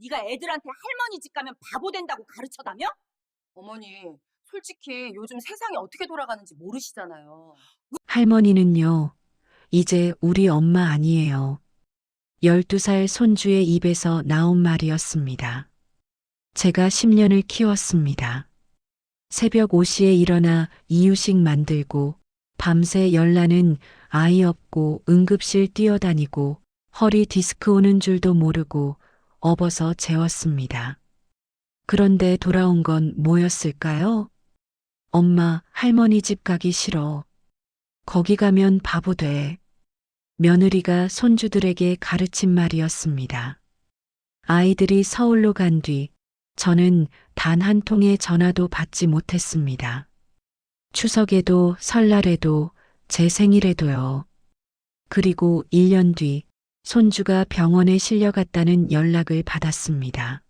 네가 애들한테 할머니 집 가면 바보 된다고 가르쳐다며? 어머니, 솔직히 요즘 세상이 어떻게 돌아가는지 모르시잖아요. 할머니는요, 이제 우리 엄마 아니에요. 12살 손주의 입에서 나온 말이었습니다. 제가 10년을 키웠습니다. 새벽 5시에 일어나 이유식 만들고 밤새 열나는 아이 업고 응급실 뛰어다니고 허리 디스크 오는 줄도 모르고 업어서 재웠습니다. 그런데 돌아온 건 뭐였을까요? 엄마, 할머니 집 가기 싫어. 거기 가면 바보 돼. 며느리가 손주들에게 가르친 말이었습니다. 아이들이 서울로 간 뒤 저는 단 한 통의 전화도 받지 못했습니다. 추석에도 설날에도 제 생일에도요. 그리고 1년 뒤 손주가 병원에 실려갔다는 연락을 받았습니다.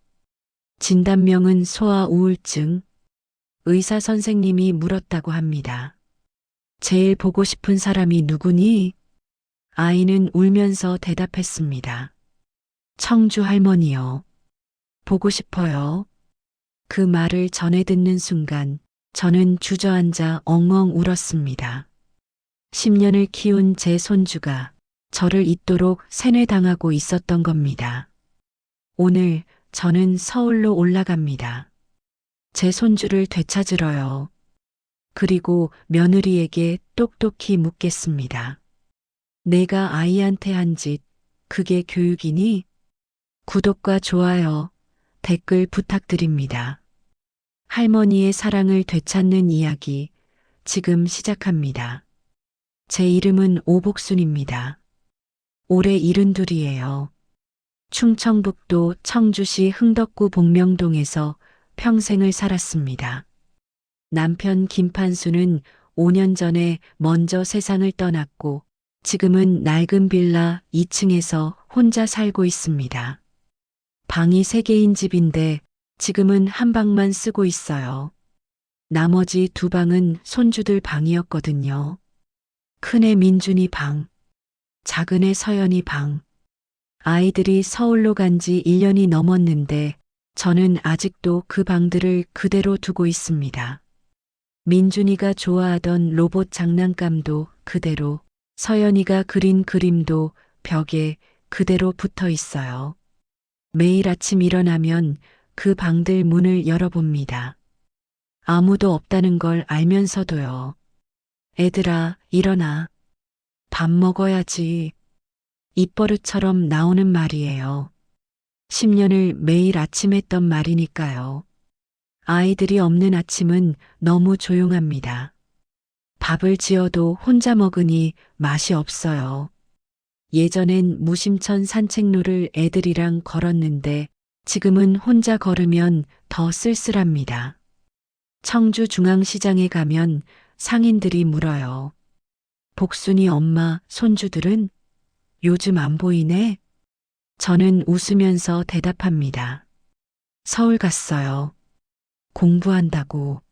진단명은 소아 우울증. 의사 선생님이 물었다고 합니다. 제일 보고 싶은 사람이 누구니? 아이는 울면서 대답했습니다. 청주 할머니요. 보고 싶어요. 그 말을 전해 듣는 순간 저는 주저앉아 엉엉 울었습니다. 10년을 키운 제 손주가 저를 잊도록 세뇌당하고 있었던 겁니다. 오늘 저는 서울로 올라갑니다. 제 손주를 되찾으러요. 그리고 며느리에게 똑똑히 묻겠습니다. 내가 아이한테 한 짓, 그게 교육이니? 구독과 좋아요, 댓글 부탁드립니다. 할머니의 사랑을 되찾는 이야기, 지금 시작합니다. 제 이름은 오복순입니다. 올해 72이에요. 충청북도 청주시 흥덕구 복명동에서 평생을 살았습니다. 남편 김판수는 5년 전에 먼저 세상을 떠났고 지금은 낡은 빌라 2층에서 혼자 살고 있습니다. 방이 3개인 집인데 지금은 한 방만 쓰고 있어요. 나머지 2방은 손주들 방이었거든요. 큰애 민준이 방, 작은애 서연이 방. 아이들이 서울로 간 지 1년이 넘었는데 저는 아직도 그 방들을 그대로 두고 있습니다. 민준이가 좋아하던 로봇 장난감도 그대로, 서연이가 그린 그림도 벽에 그대로 붙어 있어요. 매일 아침 일어나면 그 방들 문을 열어봅니다. 아무도 없다는 걸 알면서도요. 애들아, 일어나. 밥 먹어야지. 입버릇처럼 나오는 말이에요. 10년을 매일 아침 했던 말이니까요. 아이들이 없는 아침은 너무 조용합니다. 밥을 지어도 혼자 먹으니 맛이 없어요. 예전엔 무심천 산책로를 애들이랑 걸었는데 지금은 혼자 걸으면 더 쓸쓸합니다. 청주 중앙시장에 가면 상인들이 물어요. 복순이 엄마, 손주들은? 요즘 안 보이네? 저는 웃으면서 대답합니다. 서울 갔어요. 공부한다고.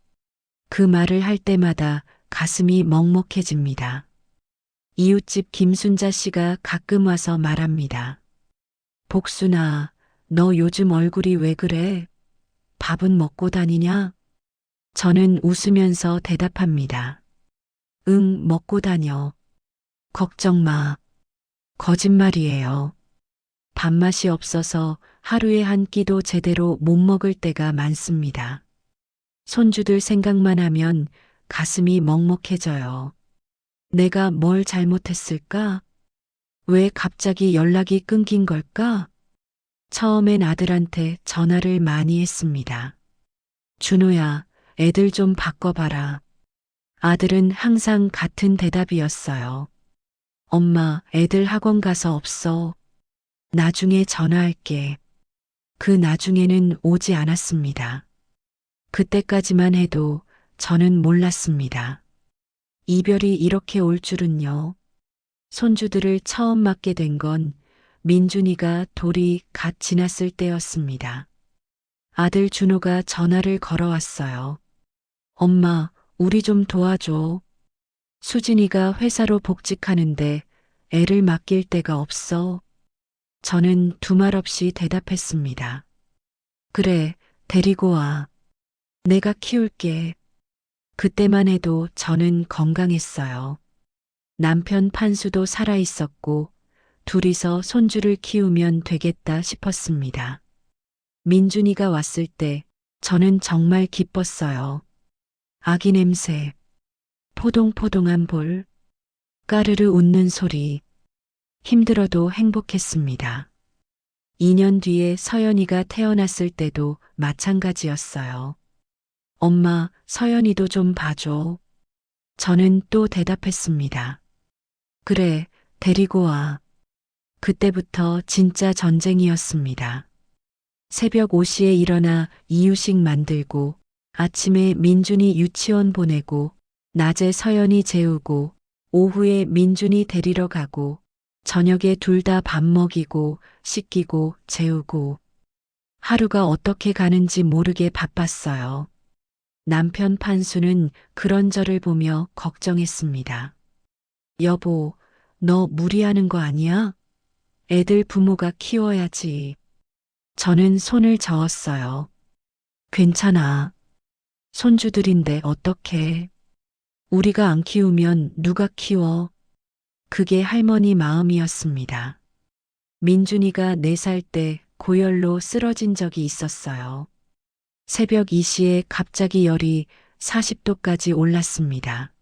그 말을 할 때마다 가슴이 먹먹해집니다. 이웃집 김순자 씨가 가끔 와서 말합니다. 복순아, 너 요즘 얼굴이 왜 그래? 밥은 먹고 다니냐? 저는 웃으면서 대답합니다. 응, 먹고 다녀. 걱정 마. 거짓말이에요. 밥맛이 없어서 하루에 한 끼도 제대로 못 먹을 때가 많습니다. 손주들 생각만 하면 가슴이 먹먹해져요. 내가 뭘 잘못했을까? 왜 갑자기 연락이 끊긴 걸까? 처음엔 아들한테 전화를 많이 했습니다. 준호야, 애들 좀 바꿔봐라. 아들은 항상 같은 대답이었어요. 엄마, 애들 학원 가서 없어. 나중에 전화할게. 그 나중에는 오지 않았습니다. 그때까지만 해도 저는 몰랐습니다. 이별이 이렇게 올 줄은요. 손주들을 처음 맞게 된 건 민준이가 돌이 갓 지났을 때였습니다. 아들 준호가 전화를 걸어왔어요. 엄마, 우리 좀 도와줘. 수진이가 회사로 복직하는데 애를 맡길 데가 없어. 저는 두말 없이 대답했습니다. 그래, 데리고 와. 내가 키울게. 그때만 해도 저는 건강했어요. 남편 판수도 살아 있었고, 둘이서 손주를 키우면 되겠다 싶었습니다. 민준이가 왔을 때 저는 정말 기뻤어요. 아기 냄새, 포동포동한 볼, 까르르 웃는 소리, 힘들어도 행복했습니다. 2년 뒤에 서연이가 태어났을 때도 마찬가지였어요. 엄마, 서연이도 좀 봐줘. 저는 또 대답했습니다. 그래, 데리고 와. 그때부터 진짜 전쟁이었습니다. 새벽 5시에 일어나 이유식 만들고, 아침에 민준이 유치원 보내고, 낮에 서연이 재우고, 오후에 민준이 데리러 가고, 저녁에 둘 다 밥 먹이고, 씻기고, 재우고. 하루가 어떻게 가는지 모르게 바빴어요. 남편 판수는 그런 저를 보며 걱정했습니다. 여보, 너 무리하는 거 아니야? 애들 부모가 키워야지. 저는 손을 저었어요. 괜찮아. 손주들인데 어떡해. 우리가 안 키우면 누가 키워? 그게 할머니 마음이었습니다. 민준이가 4살 때 고열로 쓰러진 적이 있었어요. 새벽 2시에 갑자기 열이 40도까지 올랐습니다.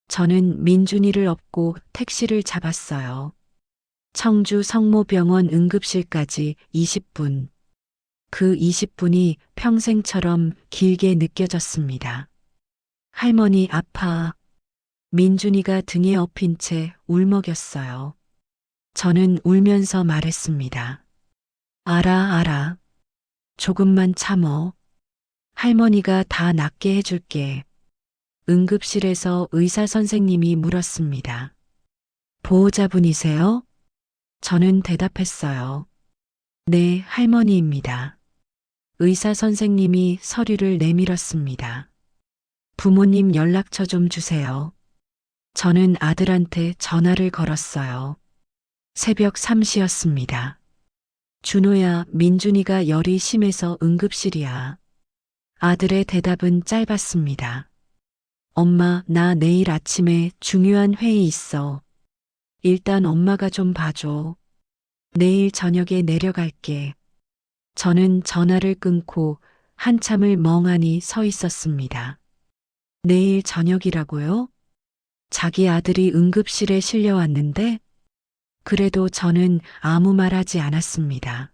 저는 민준이를 업고 택시를 잡았어요. 청주 성모병원 응급실까지 20분. 그 20분이 평생처럼 길게 느껴졌습니다. 할머니 아파. 민준이가 등에 엎인 채 울먹였어요. 저는 울면서 말했습니다. 알아. 조금만 참어. 할머니가 다 낫게 해줄게. 응급실에서 의사 선생님이 물었습니다. 보호자분이세요? 저는 대답했어요. 네, 할머니입니다. 의사 선생님이 서류를 내밀었습니다. 부모님 연락처 좀 주세요. 저는 아들한테 전화를 걸었어요. 새벽 3시였습니다. 준호야, 민준이가 열이 심해서 응급실이야. 아들의 대답은 짧았습니다. 엄마, 나 내일 아침에 중요한 회의 있어. 일단 엄마가 좀 봐줘. 내일 저녁에 내려갈게. 저는 전화를 끊고 한참을 멍하니 서 있었습니다. 내일 저녁이라고요? 자기 아들이 응급실에 실려왔는데? 그래도 저는 아무 말 하지 않았습니다.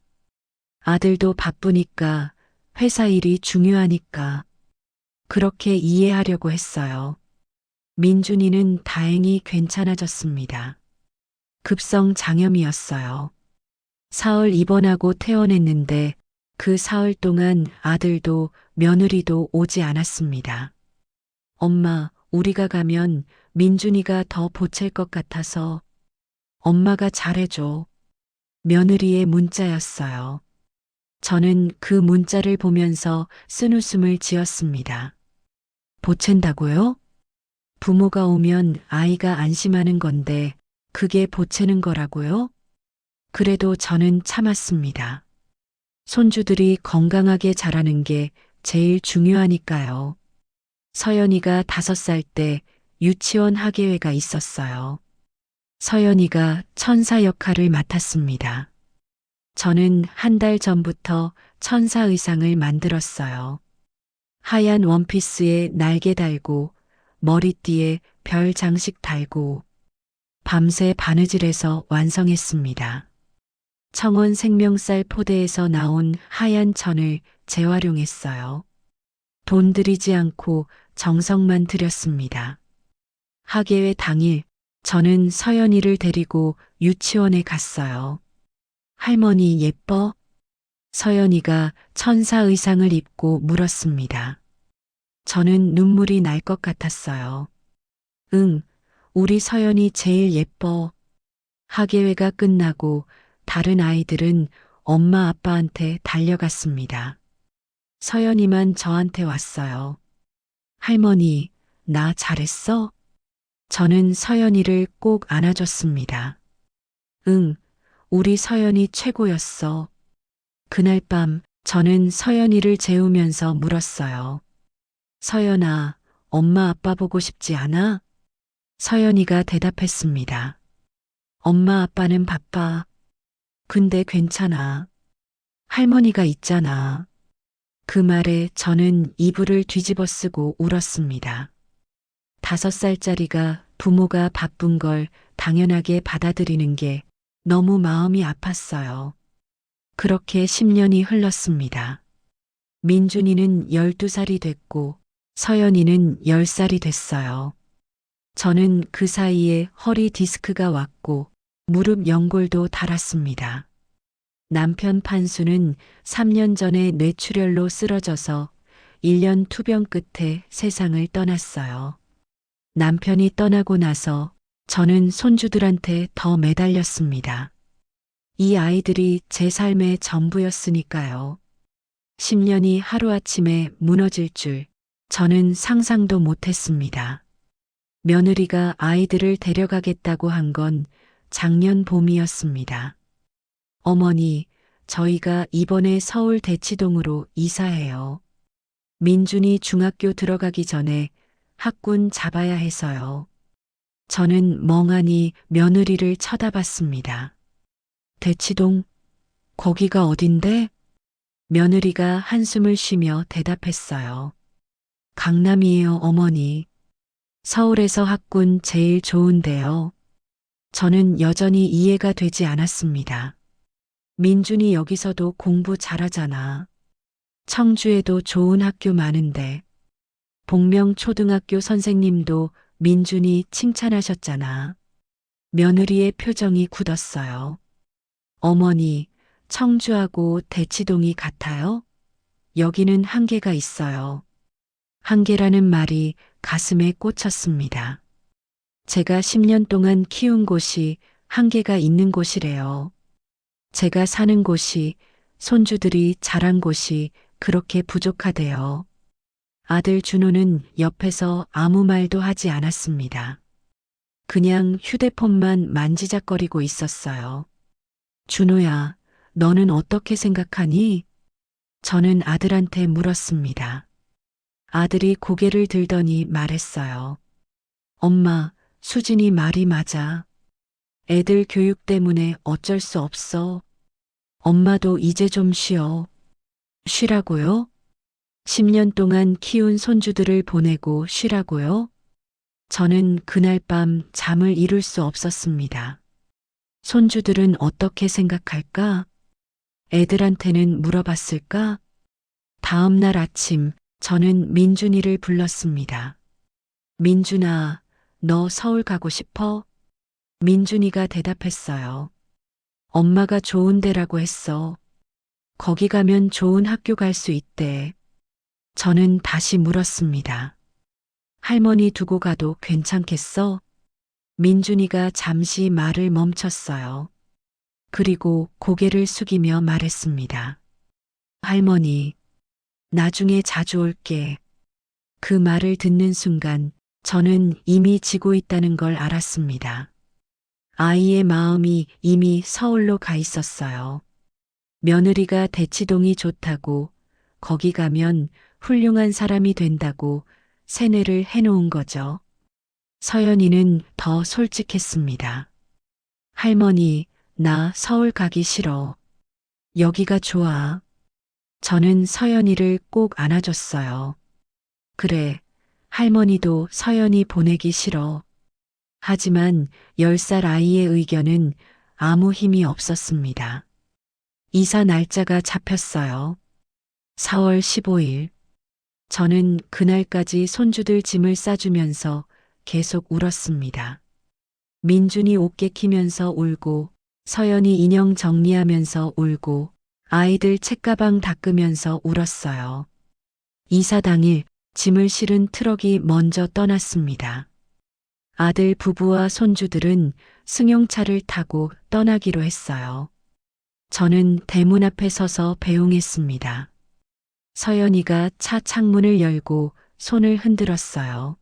아들도 바쁘니까, 회사 일이 중요하니까. 그렇게 이해하려고 했어요. 민준이는 다행히 괜찮아졌습니다. 급성 장염이었어요. 사흘 입원하고 퇴원했는데 그 사흘 동안 아들도 며느리도 오지 않았습니다. 엄마, 우리가 가면 민준이가 더 보챌 것 같아서 엄마가 잘해줘. 며느리의 문자였어요. 저는 그 문자를 보면서 쓴웃음을 지었습니다. 보챈다고요? 부모가 오면 아이가 안심하는 건데 그게 보채는 거라고요? 그래도 저는 참았습니다. 손주들이 건강하게 자라는 게 제일 중요하니까요. 서연이가 5살 때 유치원 학예회가 있었어요. 서연이가 천사 역할을 맡았습니다. 저는 한 달 전부터 천사 의상을 만들었어요. 하얀 원피스에 날개 달고 머리띠에 별 장식 달고 밤새 바느질해서 완성했습니다. 청원 생명쌀 포대에서 나온 하얀 천을 재활용했어요. 돈 들이지 않고 정성만 들였습니다. 학예회 당일 저는 서연이를 데리고 유치원에 갔어요. 할머니 예뻐? 서연이가 천사 의상을 입고 물었습니다. 저는 눈물이 날 것 같았어요. 응, 우리 서연이 제일 예뻐. 학예회가 끝나고 다른 아이들은 엄마 아빠한테 달려갔습니다. 서연이만 저한테 왔어요. 할머니, 나 잘했어? 저는 서연이를 꼭 안아줬습니다. 응, 우리 서연이 최고였어. 그날 밤 저는 서연이를 재우면서 물었어요. 서연아, 엄마 아빠 보고 싶지 않아? 서연이가 대답했습니다. 엄마 아빠는 바빠. 근데 괜찮아. 할머니가 있잖아. 그 말에 저는 이불을 뒤집어 쓰고 울었습니다. 5살짜리가 부모가 바쁜 걸 당연하게 받아들이는 게 너무 마음이 아팠어요. 그렇게 10년이 흘렀습니다. 민준이는 12살이 됐고 서연이는 10살이 됐어요. 저는 그 사이에 허리 디스크가 왔고 무릎 연골도 닳았습니다. 남편 판수는 3년 전에 뇌출혈로 쓰러져서 1년 투병 끝에 세상을 떠났어요. 남편이 떠나고 나서 저는 손주들한테 더 매달렸습니다. 이 아이들이 제 삶의 전부였으니까요. 10년이 하루아침에 무너질 줄 저는 상상도 못했습니다. 며느리가 아이들을 데려가겠다고 한 건 작년 봄이었습니다. 어머니, 저희가 이번에 서울 대치동으로 이사해요. 민준이 중학교 들어가기 전에 학군 잡아야 해서요. 저는 멍하니 며느리를 쳐다봤습니다. 대치동? 거기가 어딘데? 며느리가 한숨을 쉬며 대답했어요. 강남이에요, 어머니. 서울에서 학군 제일 좋은데요. 저는 여전히 이해가 되지 않았습니다. 민준이 여기서도 공부 잘하잖아. 청주에도 좋은 학교 많은데. 복명초등학교 선생님도 민준이 칭찬하셨잖아. 며느리의 표정이 굳었어요. 어머니, 청주하고 대치동이 같아요? 여기는 한계가 있어요. 한계라는 말이 가슴에 꽂혔습니다. 제가 10년 동안 키운 곳이 한계가 있는 곳이래요. 제가 사는 곳이, 손주들이 자란 곳이 그렇게 부족하대요. 아들 준호는 옆에서 아무 말도 하지 않았습니다. 그냥 휴대폰만 만지작거리고 있었어요. 준호야, 너는 어떻게 생각하니? 저는 아들한테 물었습니다. 아들이 고개를 들더니 말했어요. 엄마, 수진이 말이 맞아. 애들 교육 때문에 어쩔 수 없어. 엄마도 이제 좀 쉬어. 쉬라고요? 10년 동안 키운 손주들을 보내고 쉬라고요? 저는 그날 밤 잠을 이룰 수 없었습니다. 손주들은 어떻게 생각할까? 애들한테는 물어봤을까? 다음 날 아침 저는 민준이를 불렀습니다. 민준아, 너 서울 가고 싶어? 민준이가 대답했어요. 엄마가 좋은 데라고 했어. 거기 가면 좋은 학교 갈 수 있대. 저는 다시 물었습니다. 할머니 두고 가도 괜찮겠어? 민준이가 잠시 말을 멈췄어요. 그리고 고개를 숙이며 말했습니다. 할머니, 나중에 자주 올게. 그 말을 듣는 순간 저는 이미 지고 있다는 걸 알았습니다. 아이의 마음이 이미 서울로 가 있었어요. 며느리가 대치동이 좋다고, 거기 가면 훌륭한 사람이 된다고 세뇌를 해놓은 거죠. 서연이는 더 솔직했습니다. 할머니, 나 서울 가기 싫어. 여기가 좋아. 저는 서연이를 꼭 안아줬어요. 그래, 할머니도 서연이 보내기 싫어. 하지만 10살 아이의 의견은 아무 힘이 없었습니다. 이사 날짜가 잡혔어요. 4월 15일. 저는 그날까지 손주들 짐을 싸주면서 계속 울었습니다. 민준이 옷 개키면서 울고, 서연이 인형 정리하면서 울고, 아이들 책가방 닦으면서 울었어요. 이사 당일 짐을 실은 트럭이 먼저 떠났습니다. 아들 부부와 손주들은 승용차를 타고 떠나기로 했어요. 저는 대문 앞에 서서 배웅했습니다. 서연이가 차 창문을 열고 손을 흔들었어요.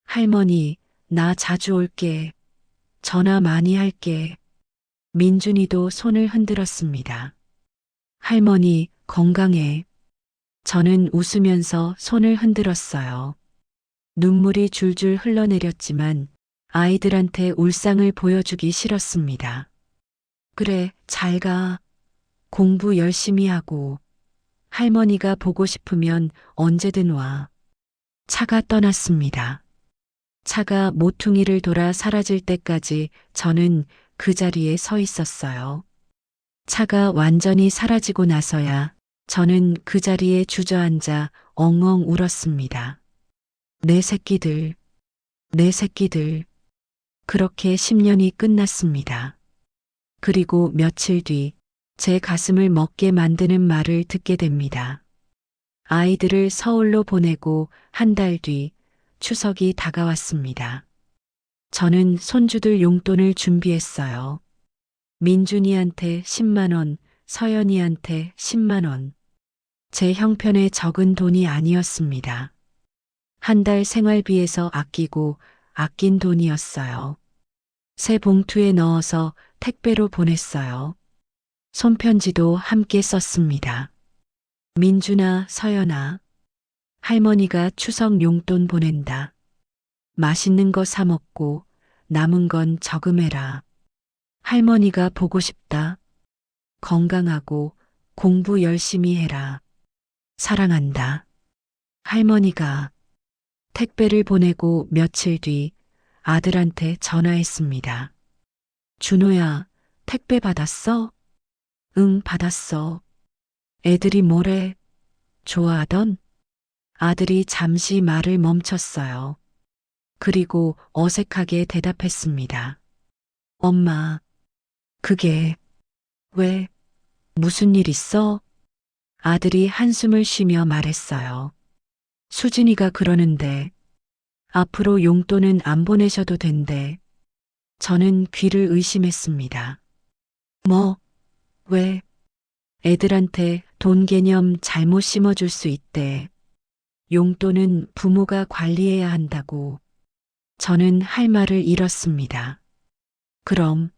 할머니, 나 자주 올게. 전화 많이 할게. 민준이도 손을 흔들었습니다. 할머니, 건강해. 저는 웃으면서 손을 흔들었어요. 눈물이 줄줄 흘러내렸지만 아이들한테 울상을 보여주기 싫었습니다. 그래, 잘 가. 공부 열심히 하고. 할머니가 보고 싶으면 언제든 와. 차가 떠났습니다. 차가 모퉁이를 돌아 사라질 때까지 저는 그 자리에 서 있었어요. 차가 완전히 사라지고 나서야 저는 그 자리에 주저앉아 엉엉 울었습니다. 내 새끼들, 내 새끼들. 그렇게 10년이 끝났습니다. 그리고 며칠 뒤 제 가슴을 먹게 만드는 말을 듣게 됩니다. 아이들을 서울로 보내고 한 달 뒤 추석이 다가왔습니다. 저는 손주들 용돈을 준비했어요. 민준이한테 10만 원, 서연이한테 10만 원. 제 형편에 적은 돈이 아니었습니다. 한 달 생활비에서 아끼고 아낀 돈이었어요. 새 봉투에 넣어서 택배로 보냈어요. 손편지도 함께 썼습니다. 민준아, 서연아. 할머니가 추석 용돈 보낸다. 맛있는 거 사 먹고 남은 건 저금해라. 할머니가 보고 싶다. 건강하고 공부 열심히 해라. 사랑한다. 할머니가 택배를 보내고 며칠 뒤 아들한테 전화했습니다. 준호야, 택배 받았어? 응, 받았어. 애들이 뭐래? 좋아하던? 아들이 잠시 말을 멈췄어요. 그리고 어색하게 대답했습니다. 엄마, 그게, 왜, 무슨 일 있어? 아들이 한숨을 쉬며 말했어요. 수진이가 그러는데, 앞으로 용돈은 안 보내셔도 된대. 저는 귀를 의심했습니다. 뭐, 왜? 애들한테 돈 개념 잘못 심어줄 수 있대. 용돈은 부모가 관리해야 한다고. 저는 할 말을 잃었습니다. 그럼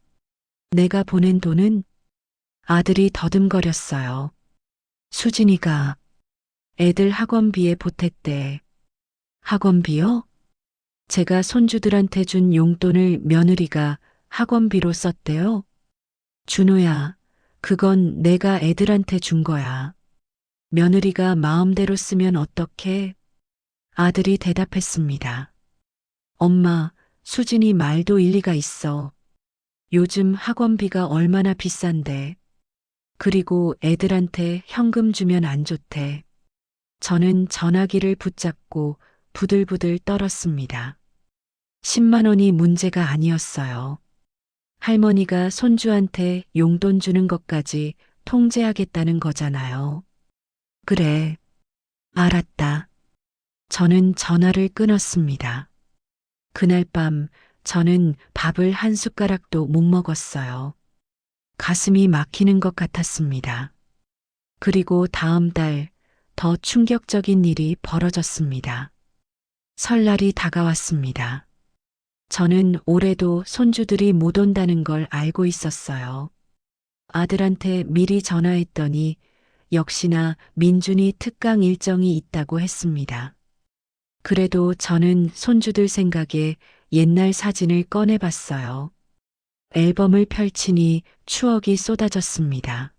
내가 보낸 돈은? 아들이 더듬거렸어요. 수진이가 애들 학원비에 보탰대. 학원비요? 제가 손주들한테 준 용돈을 며느리가 학원비로 썼대요? 준호야, 그건 내가 애들한테 준 거야. 며느리가 마음대로 쓰면 어떡해? 아들이 대답했습니다. 엄마, 수진이 말도 일리가 있어. 요즘 학원비가 얼마나 비싼데. 그리고 애들한테 현금 주면 안 좋대. 저는 전화기를 붙잡고 부들부들 떨었습니다. 10만 원이 문제가 아니었어요. 할머니가 손주한테 용돈 주는 것까지 통제하겠다는 거잖아요. 그래, 알았다. 저는 전화를 끊었습니다. 그날 밤 저는 밥을 한 숟가락도 못 먹었어요. 가슴이 막히는 것 같았습니다. 그리고 다음 달 더 충격적인 일이 벌어졌습니다. 설날이 다가왔습니다. 저는 올해도 손주들이 못 온다는 걸 알고 있었어요. 아들한테 미리 전화했더니 역시나 민준이 특강 일정이 있다고 했습니다. 그래도 저는 손주들 생각에 옛날 사진을 꺼내봤어요. 앨범을 펼치니 추억이 쏟아졌습니다.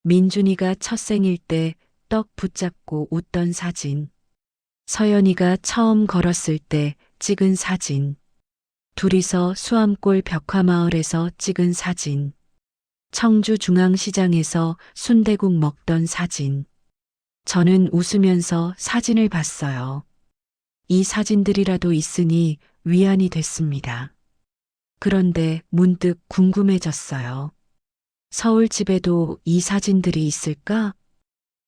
민준이가 첫 생일 때 떡 붙잡고 웃던 사진. 서연이가 처음 걸었을 때 찍은 사진. 둘이서 수암골 벽화마을에서 찍은 사진. 청주 중앙시장에서 순대국 먹던 사진. 저는 웃으면서 사진을 봤어요. 이 사진들이라도 있으니 위안이 됐습니다. 그런데 문득 궁금해졌어요. 서울 집에도 이 사진들이 있을까?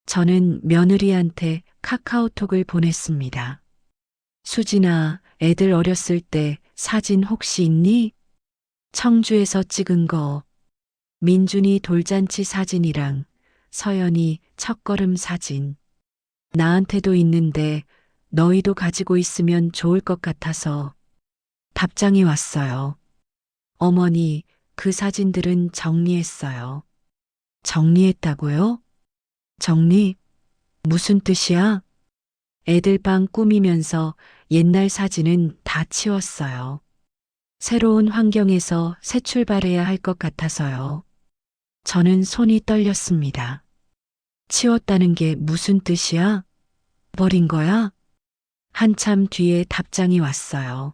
저는 며느리한테 카카오톡을 보냈습니다. 수진아, 애들 어렸을 때 사진 혹시 있니? 청주에서 찍은 거. 민준이 돌잔치 사진이랑 서연이 첫걸음 사진. 나한테도 있는데 너희도 가지고 있으면 좋을 것 같아서. 답장이 왔어요. 어머니, 그 사진들은 정리했어요. 정리했다고요? 정리? 무슨 뜻이야? 애들 방 꾸미면서 옛날 사진은 다 치웠어요. 새로운 환경에서 새 출발해야 할 것 같아서요. 저는 손이 떨렸습니다. 치웠다는 게 무슨 뜻이야? 버린 거야? 한참 뒤에 답장이 왔어요.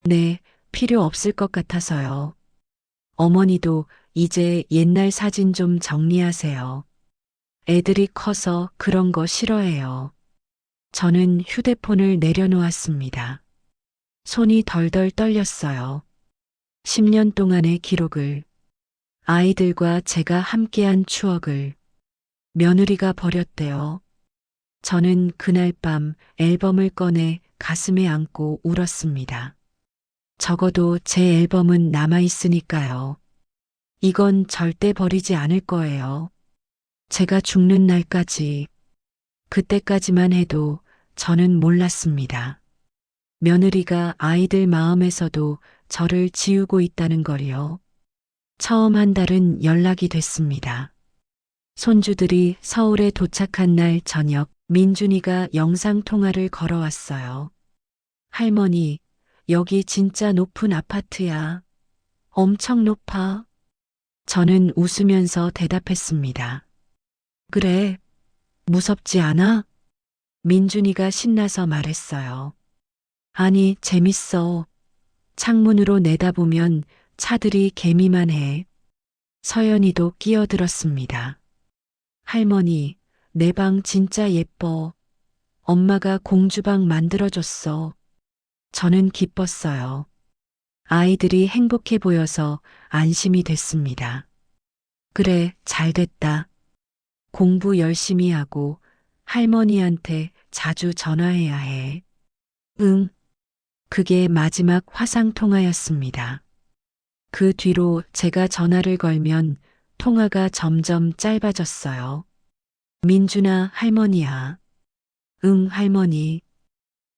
네, 필요 없을 것 같아서요. 어머니도 이제 옛날 사진 좀 정리하세요. 애들이 커서 그런 거 싫어해요. 저는 휴대폰을 내려놓았습니다. 손이 덜덜 떨렸어요. 10년 동안의 기록을, 아이들과 제가 함께한 추억을 며느리가 버렸대요. 저는 그날 밤 앨범을 꺼내 가슴에 안고 울었습니다. 적어도 제 앨범은 남아있으니까요. 이건 절대 버리지 않을 거예요. 제가 죽는 날까지, 그때까지만 해도 저는 몰랐습니다. 며느리가 아이들 마음에서도 저를 지우고 있다는 걸요. 처음 한 달은 연락이 됐습니다. 손주들이 서울에 도착한 날 저녁, 민준이가 영상통화를 걸어왔어요. 할머니, 여기 진짜 높은 아파트야. 엄청 높아. 저는 웃으면서 대답했습니다. 그래, 무섭지 않아? 민준이가 신나서 말했어요. 아니, 재밌어. 창문으로 내다보면 차들이 개미만 해. 서연이도 끼어들었습니다. 할머니, 내 방 진짜 예뻐. 엄마가 공주방 만들어줬어. 저는 기뻤어요. 아이들이 행복해 보여서 안심이 됐습니다. 그래, 잘 됐다. 공부 열심히 하고 할머니한테 자주 전화해야 해. 응. 그게 마지막 화상통화였습니다. 그 뒤로 제가 전화를 걸면 통화가 점점 짧아졌어요. 민준아, 할머니야. 응, 할머니.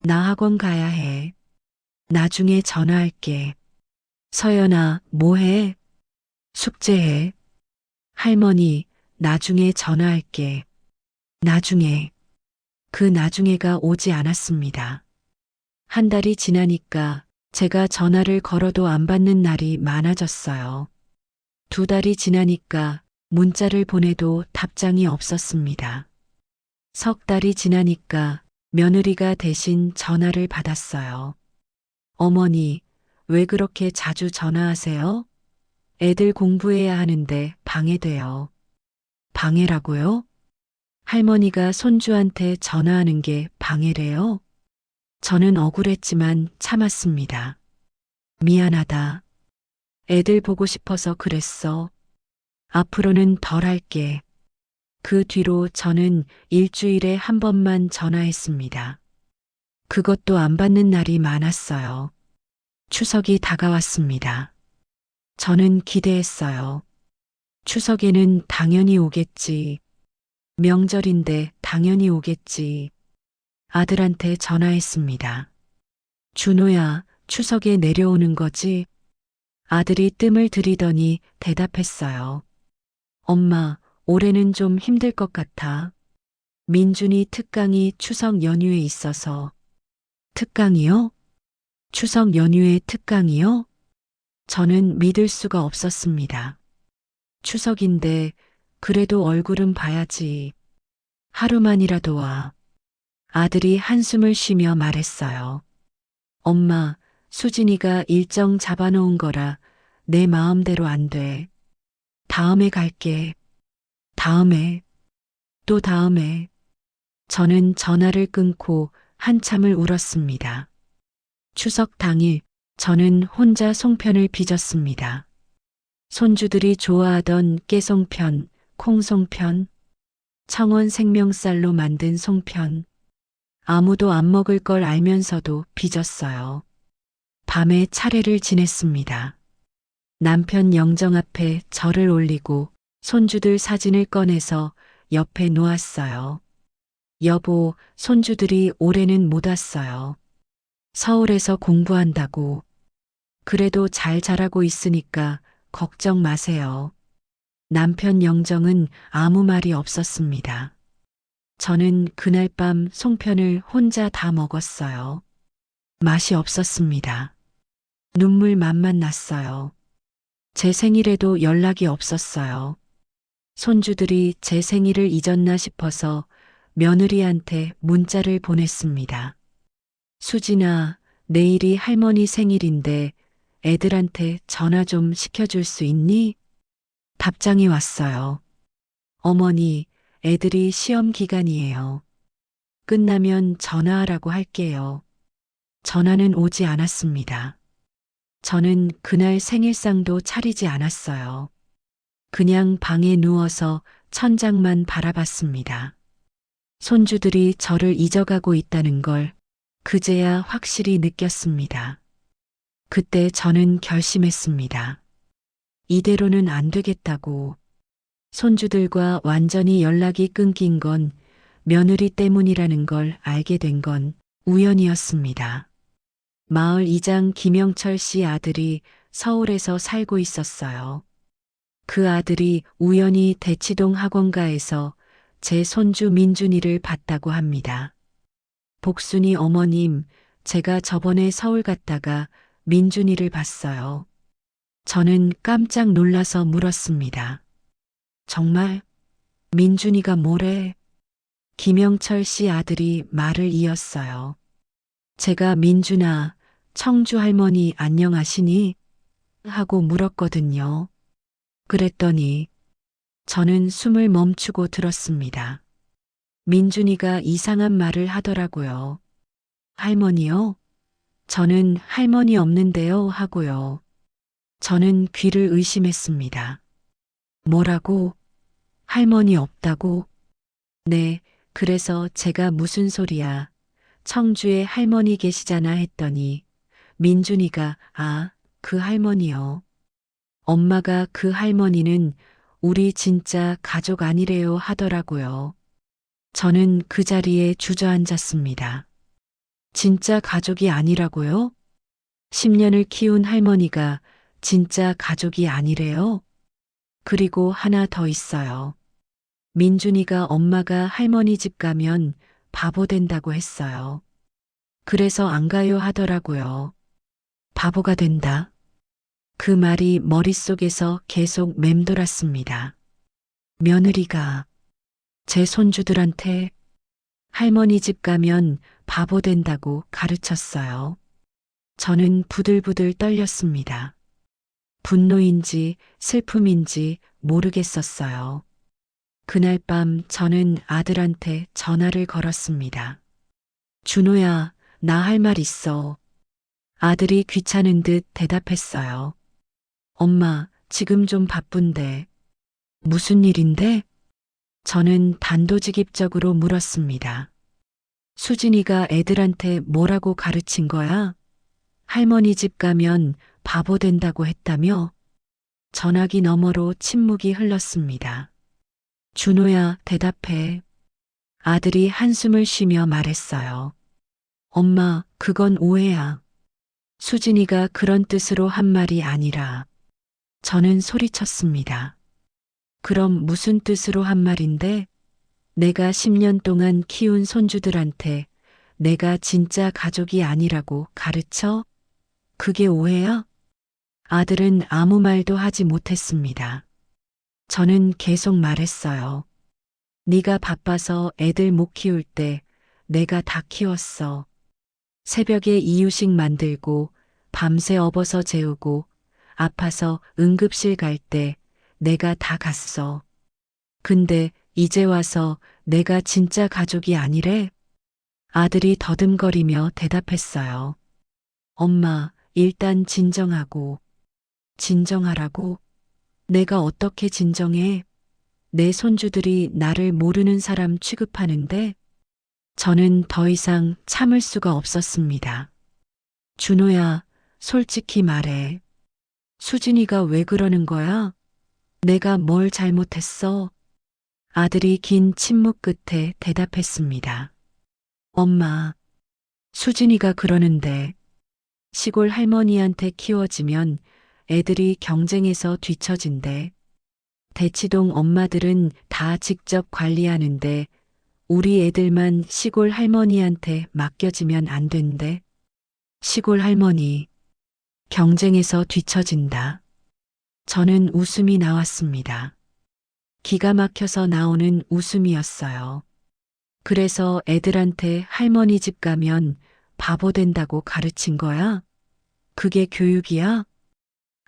나 학원 가야 해. 나중에 전화할게. 서연아, 뭐해? 숙제해. 할머니, 나중에 전화할게. 나중에. 그 나중에가 오지 않았습니다. 한 달이 지나니까 제가 전화를 걸어도 안 받는 날이 많아졌어요. 2달이 지나니까 문자를 보내도 답장이 없었습니다. 3달이 지나니까 며느리가 대신 전화를 받았어요. 어머니, 왜 그렇게 자주 전화하세요? 애들 공부해야 하는데 방해돼요. 방해라고요? 할머니가 손주한테 전화하는 게 방해래요? 저는 억울했지만 참았습니다. 미안하다. 애들 보고 싶어서 그랬어. 앞으로는 덜 할게. 그 뒤로 저는 일주일에 한 번만 전화했습니다. 그것도 안 받는 날이 많았어요. 추석이 다가왔습니다. 저는 기대했어요. 추석에는 당연히 오겠지. 명절인데 당연히 오겠지. 아들한테 전화했습니다. 준호야, 추석에 내려오는 거지? 아들이 뜸을 들이더니 대답했어요. 엄마, 올해는 좀 힘들 것 같아. 민준이 특강이 추석 연휴에 있어서. 특강이요? 추석 연휴에 특강이요? 저는 믿을 수가 없었습니다. 추석인데 그래도 얼굴은 봐야지. 하루만이라도 와. 아들이 한숨을 쉬며 말했어요. 엄마, 수진이가 일정 잡아놓은 거라 내 마음대로 안 돼. 다음에 갈게. 다음에. 또 다음에. 저는 전화를 끊고 한참을 울었습니다. 추석 당일 저는 혼자 송편을 빚었습니다. 손주들이 좋아하던 깨송편, 콩송편, 청원 생명쌀로 만든 송편. 아무도 안 먹을 걸 알면서도 빚었어요. 밤에 차례를 지냈습니다. 남편 영정 앞에 절을 올리고 손주들 사진을 꺼내서 옆에 놓았어요. 여보, 손주들이 올해는 못 왔어요. 서울에서 공부한다고. 그래도 잘 자라고 있으니까 걱정 마세요. 남편 영정은 아무 말이 없었습니다. 저는 그날 밤 송편을 혼자 다 먹었어요. 맛이 없었습니다. 눈물 맛만 났어요. 제 생일에도 연락이 없었어요. 손주들이 제 생일을 잊었나 싶어서 며느리한테 문자를 보냈습니다. 수진아, 내일이 할머니 생일인데 애들한테 전화 좀 시켜줄 수 있니? 답장이 왔어요. 어머니, 애들이 시험 기간이에요. 끝나면 전화하라고 할게요. 전화는 오지 않았습니다. 저는 그날 생일상도 차리지 않았어요. 그냥 방에 누워서 천장만 바라봤습니다. 손주들이 저를 잊어가고 있다는 걸 그제야 확실히 느꼈습니다. 그때 저는 결심했습니다. 이대로는 안 되겠다고. 손주들과 완전히 연락이 끊긴 건 며느리 때문이라는 걸 알게 된 건 우연이었습니다. 마을 이장 김영철 씨 아들이 서울에서 살고 있었어요. 그 아들이 우연히 대치동 학원가에서 제 손주 민준이를 봤다고 합니다. 복순이 어머님, 제가 저번에 서울 갔다가 민준이를 봤어요. 저는 깜짝 놀라서 물었습니다. 정말? 민준이가 뭐래? 김영철 씨 아들이 말을 이었어요. 제가 민준아, 청주 할머니 안녕하시니? 하고 물었거든요. 그랬더니 저는 숨을 멈추고 들었습니다. 민준이가 이상한 말을 하더라고요. 할머니요? 저는 할머니 없는데요 하고요. 저는 귀를 의심했습니다. 뭐라고? 할머니 없다고? 네, 그래서 제가 무슨 소리야. 청주에 할머니 계시잖아 했더니 민준이가 그 할머니요. 엄마가 그 할머니는 우리 진짜 가족 아니래요 하더라고요. 저는 그 자리에 주저앉았습니다. 진짜 가족이 아니라고요? 10년을 키운 할머니가 진짜 가족이 아니래요? 그리고 하나 더 있어요. 민준이가 엄마가 할머니 집 가면 바보 된다고 했어요. 그래서 안 가요 하더라고요. 바보가 된다. 그 말이 머릿속에서 계속 맴돌았습니다. 며느리가 제 손주들한테 할머니 집 가면 바보 된다고 가르쳤어요. 저는 부들부들 떨렸습니다. 분노인지 슬픔인지 모르겠었어요. 그날 밤 저는 아들한테 전화를 걸었습니다. 준호야, 나 할 말 있어. 아들이 귀찮은 듯 대답했어요. 엄마, 지금 좀 바쁜데. 무슨 일인데? 저는 단도직입적으로 물었습니다. 수진이가 애들한테 뭐라고 가르친 거야? 할머니 집 가면 바보 된다고 했다며? 전화기 너머로 침묵이 흘렀습니다. 준호야, 대답해. 아들이 한숨을 쉬며 말했어요. 엄마, 그건 오해야. 수진이가 그런 뜻으로 한 말이 아니라. 저는 소리쳤습니다. 그럼 무슨 뜻으로 한 말인데? 내가 10년 동안 키운 손주들한테 내가 진짜 가족이 아니라고 가르쳐? 그게 오해야? 아들은 아무 말도 하지 못했습니다. 저는 계속 말했어요. 네가 바빠서 애들 못 키울 때 내가 다 키웠어. 새벽에 이유식 만들고 밤새 업어서 재우고 아파서 응급실 갈 때 내가 다 갔어. 근데 이제 와서 내가 진짜 가족이 아니래? 아들이 더듬거리며 대답했어요. 엄마, 일단 진정하고. 진정하라고? 내가 어떻게 진정해? 내 손주들이 나를 모르는 사람 취급하는데? 저는 더 이상 참을 수가 없었습니다. 준호야, 솔직히 말해. 수진이가 왜 그러는 거야? 내가 뭘 잘못했어? 아들이 긴 침묵 끝에 대답했습니다. 엄마, 수진이가 그러는데 시골 할머니한테 키워지면 애들이 경쟁에서 뒤처진대. 대치동 엄마들은 다 직접 관리하는데 우리 애들만 시골 할머니한테 맡겨지면 안 된대. 시골 할머니. 경쟁에서 뒤처진다. 저는 웃음이 나왔습니다. 기가 막혀서 나오는 웃음이었어요. 그래서 애들한테 할머니 집 가면 바보 된다고 가르친 거야? 그게 교육이야?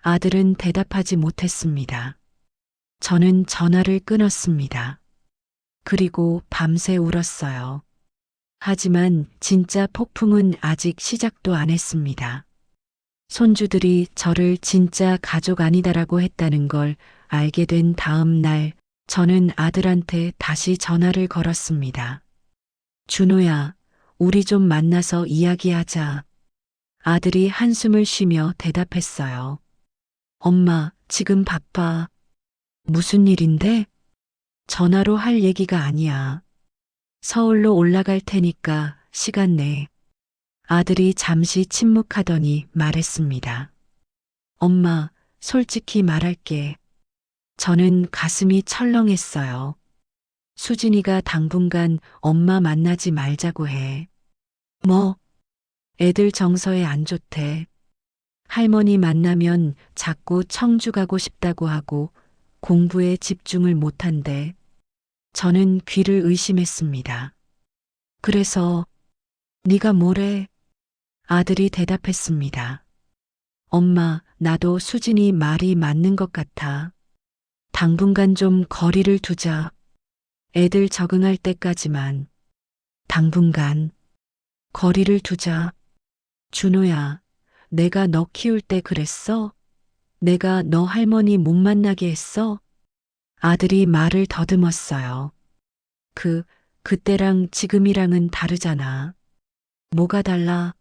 아들은 대답하지 못했습니다. 저는 전화를 끊었습니다. 그리고 밤새 울었어요. 하지만 진짜 폭풍은 아직 시작도 안 했습니다. 손주들이 저를 진짜 가족 아니다라고 했다는 걸 알게 된 다음 날, 저는 아들한테 다시 전화를 걸었습니다. 준호야, 우리 좀 만나서 이야기하자. 아들이 한숨을 쉬며 대답했어요. 엄마, 지금 바빠. 무슨 일인데? 전화로 할 얘기가 아니야. 서울로 올라갈 테니까 시간 내. 아들이 잠시 침묵하더니 말했습니다. 엄마, 솔직히 말할게. 저는 가슴이 철렁했어요. 수진이가 당분간 엄마 만나지 말자고 해. 뭐? 애들 정서에 안 좋대. 할머니 만나면 자꾸 청주 가고 싶다고 하고 공부에 집중을 못한대. 저는 귀를 의심했습니다. 그래서 네가 뭐래? 아들이 대답했습니다. 엄마, 나도 수진이 말이 맞는 것 같아. 당분간 좀 거리를 두자. 애들 적응할 때까지만. 당분간 거리를 두자. 준호야, 내가 너 키울 때 그랬어? 내가 너 할머니 못 만나게 했어? 아들이 말을 더듬었어요. 그때랑 지금이랑은 다르잖아. 뭐가 달라?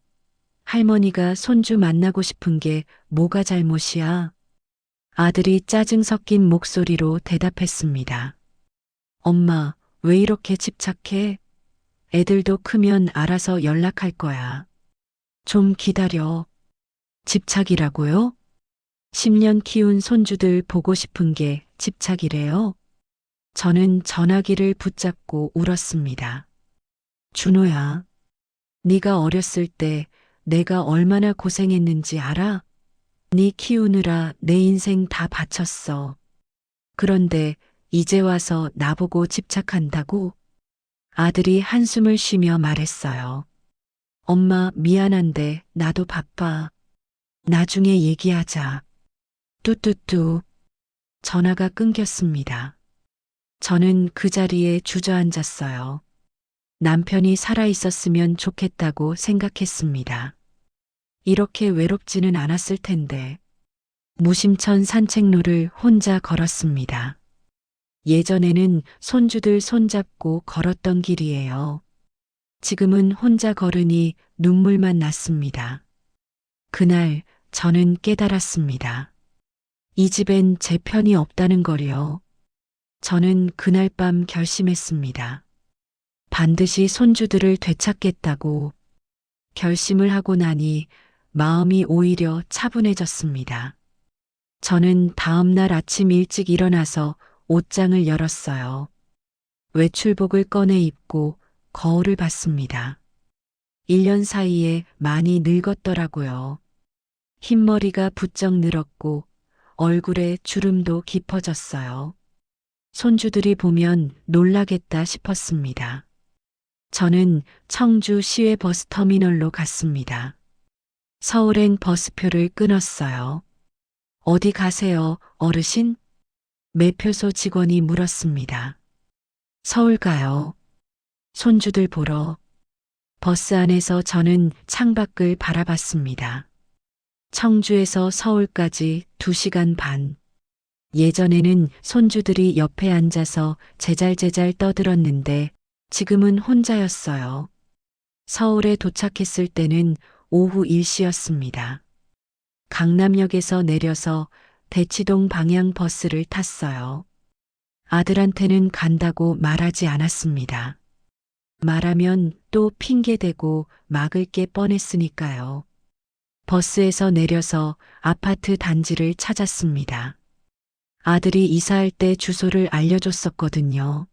할머니가 손주 만나고 싶은 게 뭐가 잘못이야? 아들이 짜증 섞인 목소리로 대답했습니다. 엄마, 왜 이렇게 집착해? 애들도 크면 알아서 연락할 거야. 좀 기다려. 집착이라고요? 10년 키운 손주들 보고 싶은 게 집착이래요? 저는 전화기를 붙잡고 울었습니다. 준호야, 네가 어렸을 때 내가 얼마나 고생했는지 알아? 네 키우느라 내 인생 다 바쳤어. 그런데 이제 와서 나보고 집착한다고? 아들이 한숨을 쉬며 말했어요. 엄마 미안한데 나도 바빠. 나중에 얘기하자. 뚜뚜뚜. 전화가 끊겼습니다. 저는 그 자리에 주저앉았어요. 남편이 살아있었으면 좋겠다고 생각했습니다. 이렇게 외롭지는 않았을 텐데. 무심천 산책로를 혼자 걸었습니다. 예전에는 손주들 손잡고 걸었던 길이에요. 지금은 혼자 걸으니 눈물만 났습니다. 그날 저는 깨달았습니다. 이 집엔 제 편이 없다는 걸요. 저는 그날 밤 결심했습니다. 반드시 손주들을 되찾겠다고. 결심을 하고 나니 마음이 오히려 차분해졌습니다. 저는 다음 날 아침 일찍 일어나서 옷장을 열었어요. 외출복을 꺼내 입고 거울을 봤습니다. 1년 사이에 많이 늙었더라고요. 흰머리가 부쩍 늘었고 얼굴에 주름도 깊어졌어요. 손주들이 보면 놀라겠다 싶었습니다. 저는 청주 시외버스 터미널로 갔습니다. 서울행 버스표를 끊었어요. 어디 가세요, 어르신? 매표소 직원이 물었습니다. 서울 가요. 손주들 보러. 버스 안에서 저는 창밖을 바라봤습니다. 청주에서 서울까지 2시간 반. 예전에는 손주들이 옆에 앉아서 제잘제잘 떠들었는데 지금은 혼자였어요. 서울에 도착했을 때는 오후 1시였습니다. 강남역에서 내려서 대치동 방향 버스를 탔어요. 아들한테는 간다고 말하지 않았습니다. 말하면 또 핑계대고 막을 게 뻔했으니까요. 버스에서 내려서 아파트 단지를 찾았습니다. 아들이 이사할 때 주소를 알려줬었거든요.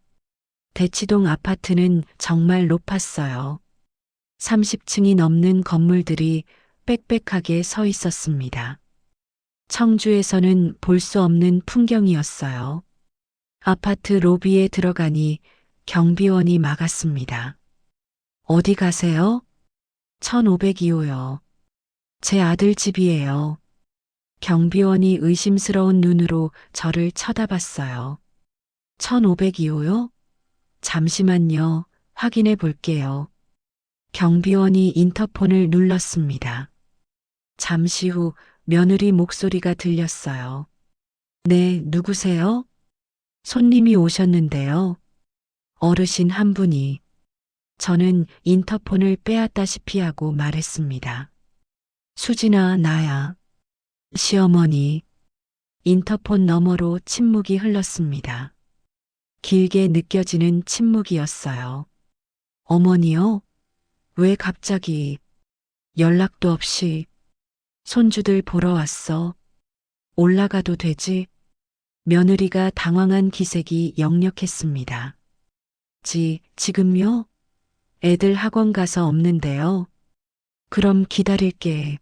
대치동 아파트는 정말 높았어요. 30층이 넘는 건물들이 빽빽하게 서 있었습니다. 청주에서는 볼 수 없는 풍경이었어요. 아파트 로비에 들어가니 경비원이 막았습니다. 어디 가세요? 1502호요. 제 아들 집이에요. 경비원이 의심스러운 눈으로 저를 쳐다봤어요. 1502호요? 잠시만요. 확인해 볼게요. 경비원이 인터폰을 눌렀습니다. 잠시 후 며느리 목소리가 들렸어요. 네, 누구세요? 손님이 오셨는데요. 어르신 한 분이. 저는 인터폰을 빼앗다시피 하고 말했습니다. 수진아, 나야. 시어머니. 인터폰 너머로 침묵이 흘렀습니다. 길게 느껴지는 침묵이었어요. 어머니요? 왜 갑자기 연락도 없이 손주들 보러 왔어? 올라가도 되지? 며느리가 당황한 기색이 역력했습니다. 지금요? 애들 학원 가서 없는데요. 그럼 기다릴게.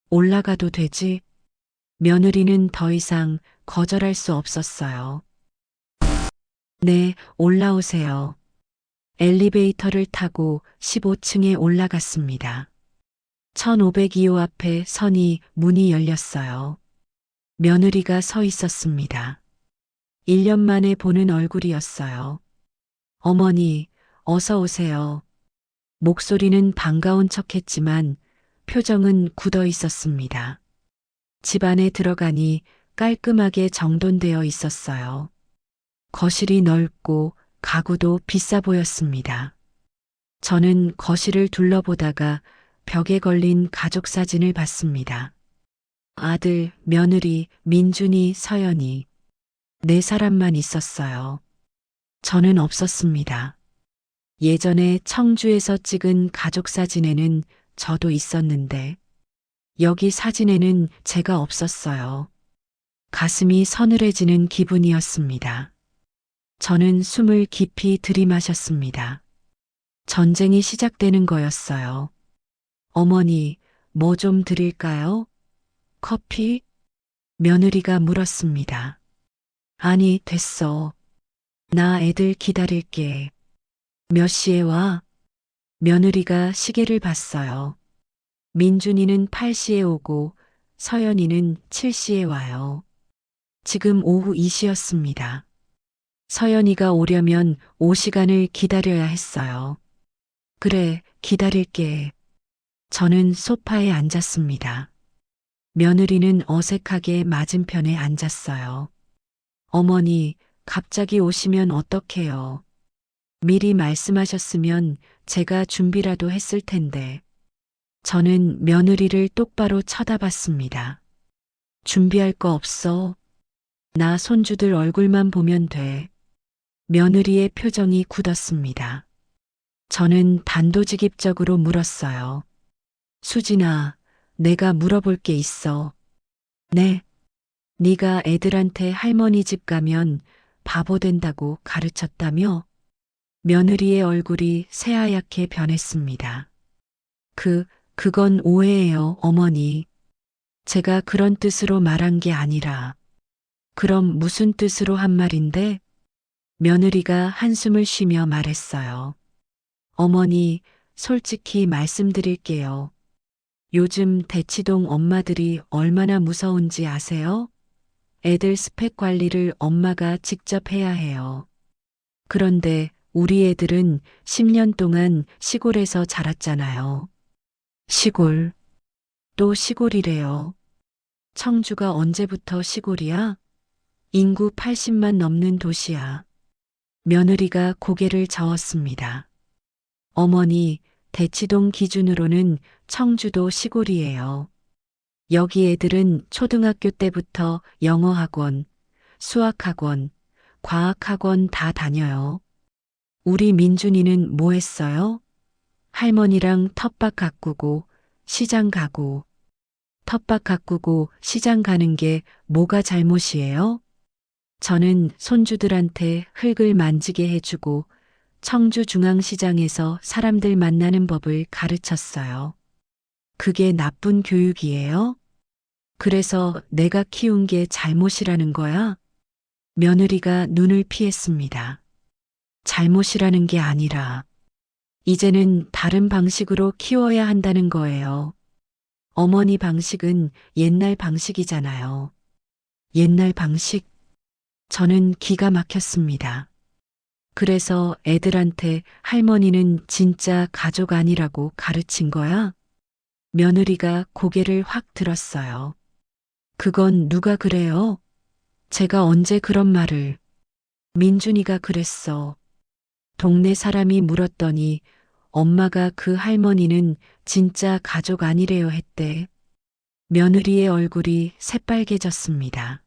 올라가도 되지? 며느리는 더 이상 거절할 수 없었어요. 네, 올라오세요. 엘리베이터를 타고 15층에 올라갔습니다. 1502호 앞에 서니 문이 열렸어요. 며느리가 서 있었습니다. 1년 만에 보는 얼굴이었어요. 어머니, 어서 오세요. 목소리는 반가운 척했지만 표정은 굳어 있었습니다. 집 안에 들어가니 깔끔하게 정돈되어 있었어요. 거실이 넓고 가구도 비싸 보였습니다. 저는 거실을 둘러보다가 벽에 걸린 가족 사진을 봤습니다. 아들, 며느리, 민준이, 서연이. 4사람만 있었어요. 저는 없었습니다. 예전에 청주에서 찍은 가족 사진에는 저도 있었는데 여기 사진에는 제가 없었어요. 가슴이 서늘해지는 기분이었습니다. 저는 숨을 깊이 들이마셨습니다. 전쟁이 시작되는 거였어요. 어머니, 뭐 좀 드릴까요? 커피? 며느리가 물었습니다. 아니, 됐어. 나 애들 기다릴게. 몇 시에 와? 며느리가 시계를 봤어요. 민준이는 8시에 오고 서연이는 7시에 와요. 지금 오후 2시였습니다. 서연이가 오려면 5시간을 기다려야 했어요. 그래, 기다릴게. 저는 소파에 앉았습니다. 며느리는 어색하게 맞은편에 앉았어요. 어머니, 갑자기 오시면 어떡해요? 미리 말씀하셨으면 제가 준비라도 했을 텐데. 저는 며느리를 똑바로 쳐다봤습니다. 준비할 거 없어. 나 손주들 얼굴만 보면 돼. 며느리의 표정이 굳었습니다. 저는 단도직입적으로 물었어요. 수진아, 내가 물어볼 게 있어. 네. 네가 애들한테 할머니 집 가면 바보 된다고 가르쳤다며? 며느리의 얼굴이 새하얗게 변했습니다. 그건 오해예요, 어머니. 제가 그런 뜻으로 말한 게 아니라. 그럼 무슨 뜻으로 한 말인데? 며느리가 한숨을 쉬며 말했어요. 어머니, 솔직히 말씀드릴게요. 요즘 대치동 엄마들이 얼마나 무서운지 아세요? 애들 스펙 관리를 엄마가 직접 해야 해요. 그런데 우리 애들은 10년 동안 시골에서 자랐잖아요. 시골. 또 시골이래요. 청주가 언제부터 시골이야? 인구 80만 넘는 도시야. 며느리가 고개를 저었습니다. 어머니, 대치동 기준으로는 청주도 시골이에요. 여기 애들은 초등학교 때부터 영어학원, 수학학원, 과학학원 다 다녀요. 우리 민준이는 뭐 했어요? 할머니랑 텃밭 가꾸고 시장 가고. 텃밭 가꾸고 시장 가는 게 뭐가 잘못이에요? 저는 손주들한테 흙을 만지게 해주고 청주중앙시장에서 사람들 만나는 법을 가르쳤어요. 그게 나쁜 교육이에요? 그래서 내가 키운 게 잘못이라는 거야? 며느리가 눈을 피했습니다. 잘못이라는 게 아니라 이제는 다른 방식으로 키워야 한다는 거예요. 어머니 방식은 옛날 방식이잖아요. 옛날 방식? 저는 기가 막혔습니다. 그래서 애들한테 할머니는 진짜 가족 아니라고 가르친 거야? 며느리가 고개를 확 들었어요. 그건 누가 그래요? 제가 언제 그런 말을. 민준이가 그랬어. 동네 사람이 물었더니 엄마가 그 할머니는 진짜 가족 아니래요 했대. 며느리의 얼굴이 새빨개졌습니다.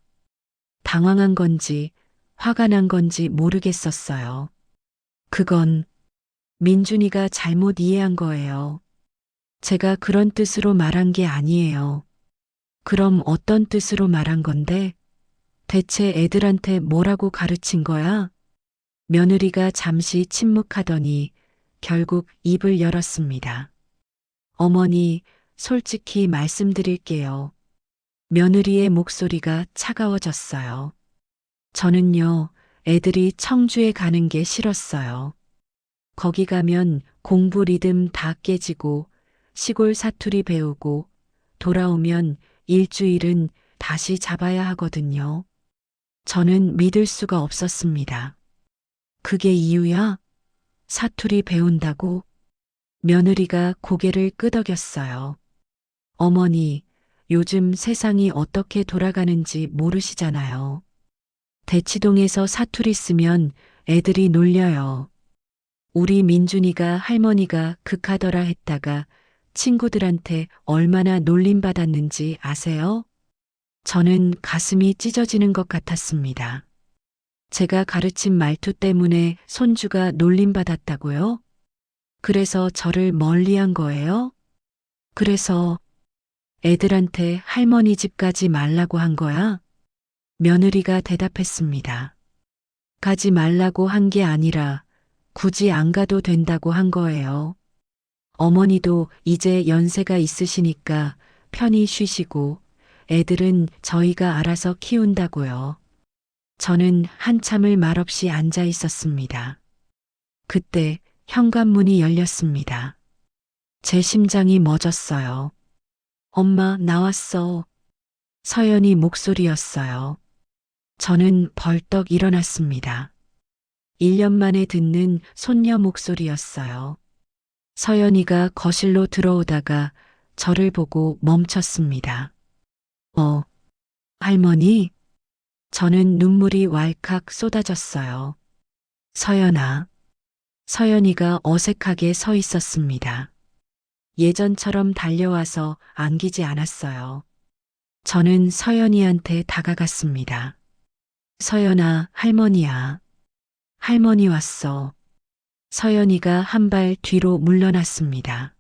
당황한 건지 화가 난 건지 모르겠었어요. 그건 민준이가 잘못 이해한 거예요. 제가 그런 뜻으로 말한 게 아니에요. 그럼 어떤 뜻으로 말한 건데? 대체 애들한테 뭐라고 가르친 거야? 며느리가 잠시 침묵하더니 결국 입을 열었습니다. 어머니, 솔직히 말씀드릴게요. 며느리의 목소리가 차가워졌어요. 저는요, 애들이 청주에 가는 게 싫었어요. 거기 가면 공부 리듬 다 깨지고 시골 사투리 배우고 돌아오면 일주일은 다시 잡아야 하거든요. 저는 믿을 수가 없었습니다. 그게 이유야? 사투리 배운다고? 며느리가 고개를 끄덕였어요. 어머니, 요즘 세상이 어떻게 돌아가는지 모르시잖아요. 대치동에서 사투리 쓰면 애들이 놀려요. 우리 민준이가 할머니가 극하더라 했다가 친구들한테 얼마나 놀림받았는지 아세요? 저는 가슴이 찢어지는 것 같았습니다. 제가 가르친 말투 때문에 손주가 놀림받았다고요? 그래서 저를 멀리한 거예요? 그래서 애들한테 할머니 집까지 말라고 한 거야? 며느리가 대답했습니다. 가지 말라고 한 게 아니라 굳이 안 가도 된다고 한 거예요. 어머니도 이제 연세가 있으시니까 편히 쉬시고 애들은 저희가 알아서 키운다고요. 저는 한참을 말없이 앉아 있었습니다. 그때 현관문이 열렸습니다. 제 심장이 멎었어요. 엄마, 나왔어. 서연이 목소리였어요. 저는 벌떡 일어났습니다. 1년 만에 듣는 손녀 목소리였어요. 서연이가 거실로 들어오다가 저를 보고 멈췄습니다. 할머니? 저는 눈물이 왈칵 쏟아졌어요. 서연아. 서연이가 어색하게 서 있었습니다. 예전처럼 달려와서 안기지 않았어요. 저는 서연이한테 다가갔습니다. 서연아, 할머니야. 할머니 왔어. 서연이가 한 발 뒤로 물러났습니다.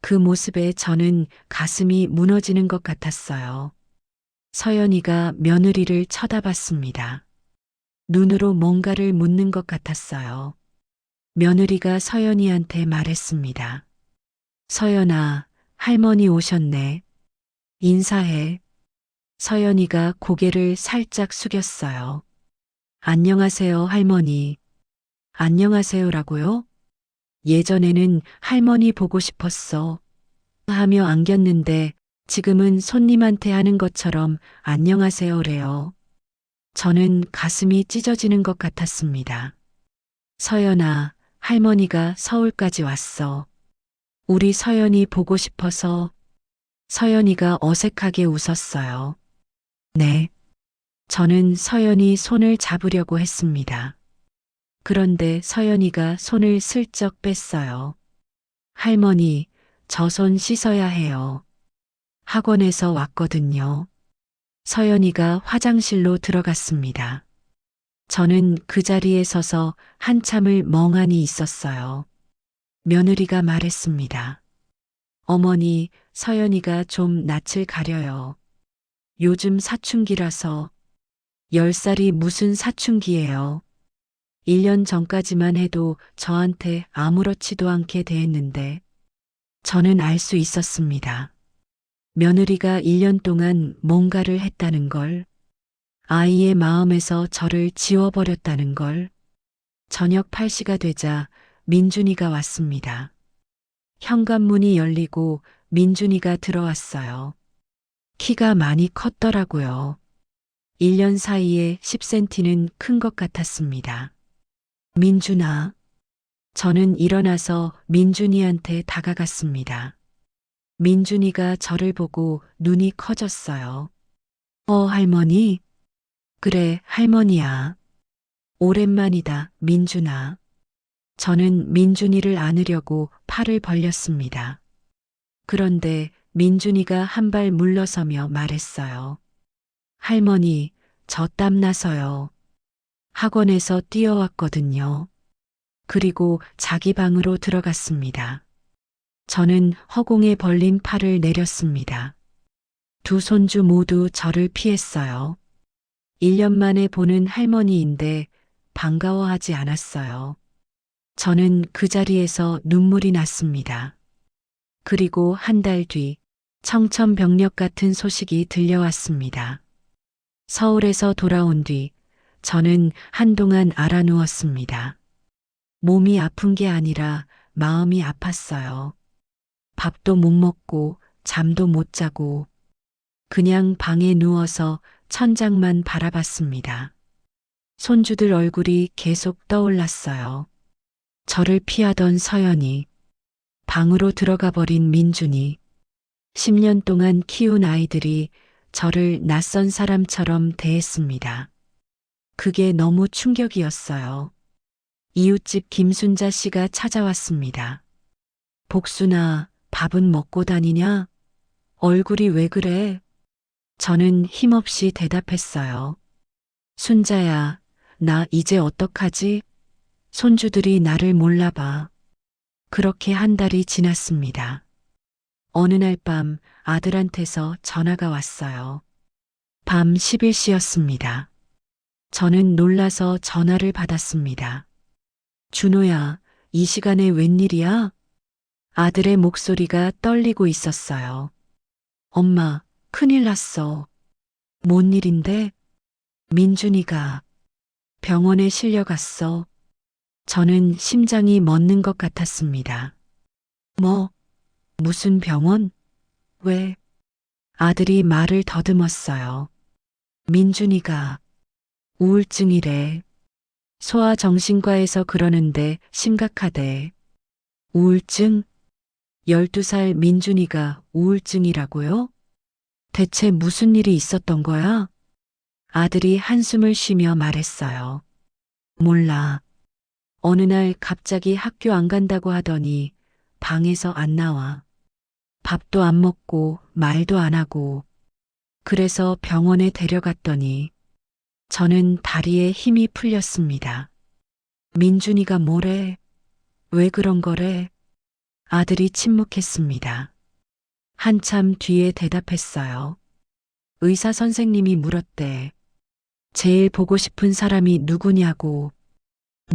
그 모습에 저는 가슴이 무너지는 것 같았어요. 서연이가 며느리를 쳐다봤습니다. 눈으로 뭔가를 묻는 것 같았어요. 며느리가 서연이한테 말했습니다. 서연아, 할머니 오셨네. 인사해. 서연이가 고개를 살짝 숙였어요. 안녕하세요, 할머니. 안녕하세요라고요? 예전에는 할머니 보고 싶었어. 하며 안겼는데 지금은 손님한테 하는 것처럼 안녕하세요래요. 저는 가슴이 찢어지는 것 같았습니다. 서연아, 할머니가 서울까지 왔어. 우리 서연이 보고 싶어서. 서연이가 어색하게 웃었어요. 네. 저는 서연이 손을 잡으려고 했습니다. 그런데 서연이가 손을 슬쩍 뺐어요. 할머니, 저 손 씻어야 해요. 학원에서 왔거든요. 서연이가 화장실로 들어갔습니다. 저는 그 자리에 서서 한참을 멍하니 있었어요. 며느리가 말했습니다. 어머니, 서연이가 좀 낯을 가려요. 요즘 사춘기라서. 10살이 무슨 사춘기예요. 1년 전까지만 해도 저한테 아무렇지도 않게 대했는데 저는 알 수 있었습니다. 며느리가 1년 동안 뭔가를 했다는 걸, 아이의 마음에서 저를 지워버렸다는 걸. 저녁 8시가 되자 민준이가 왔습니다. 현관문이 열리고 민준이가 들어왔어요. 키가 많이 컸더라고요. 1년 사이에 10cm는 큰 것 같았습니다. 민준아. 저는 일어나서 민준이한테 다가갔습니다. 민준이가 저를 보고 눈이 커졌어요. 할머니? 그래, 할머니야. 오랜만이다, 민준아. 저는 민준이를 안으려고 팔을 벌렸습니다. 그런데 민준이가 한 발 물러서며 말했어요. 할머니, 저 땀나서요. 학원에서 뛰어왔거든요. 그리고 자기 방으로 들어갔습니다. 저는 허공에 벌린 팔을 내렸습니다. 두 손주 모두 저를 피했어요. 1년 만에 보는 할머니인데 반가워하지 않았어요. 저는 그 자리에서 눈물이 났습니다. 그리고 한 달 뒤 청천벽력 같은 소식이 들려왔습니다. 서울에서 돌아온 뒤 저는 한동안 알아누웠습니다. 몸이 아픈 게 아니라 마음이 아팠어요. 밥도 못 먹고 잠도 못 자고 그냥 방에 누워서 천장만 바라봤습니다. 손주들 얼굴이 계속 떠올랐어요. 저를 피하던 서연이, 방으로 들어가 버린 민준이, 10년 동안 키운 아이들이 저를 낯선 사람처럼 대했습니다. 그게 너무 충격이었어요. 이웃집 김순자 씨가 찾아왔습니다. 복순아, 밥은 먹고 다니냐? 얼굴이 왜 그래? 저는 힘없이 대답했어요. 순자야, 나 이제 어떡하지? 손주들이 나를 몰라봐. 그렇게 한 달이 지났습니다. 어느 날 밤 아들한테서 전화가 왔어요. 밤 11시였습니다. 저는 놀라서 전화를 받았습니다. 준호야, 이 시간에 웬일이야? 아들의 목소리가 떨리고 있었어요. 엄마, 큰일 났어. 뭔 일인데? 민준이가 병원에 실려갔어. 저는 심장이 멎는 것 같았습니다. 무슨 병원? 왜? 아들이 말을 더듬었어요. 민준이가 우울증이래. 소아정신과에서 그러는데 심각하대. 우울증? 12살 민준이가 우울증이라고요? 대체 무슨 일이 있었던 거야? 아들이 한숨을 쉬며 말했어요. 몰라. 어느 날 갑자기 학교 안 간다고 하더니 방에서 안 나와. 밥도 안 먹고 말도 안 하고. 그래서 병원에 데려갔더니 저는 다리에 힘이 풀렸습니다. 민준이가 뭐래? 왜 그런 거래? 아들이 침묵했습니다. 한참 뒤에 대답했어요. 의사 선생님이 물었대. 제일 보고 싶은 사람이 누구냐고.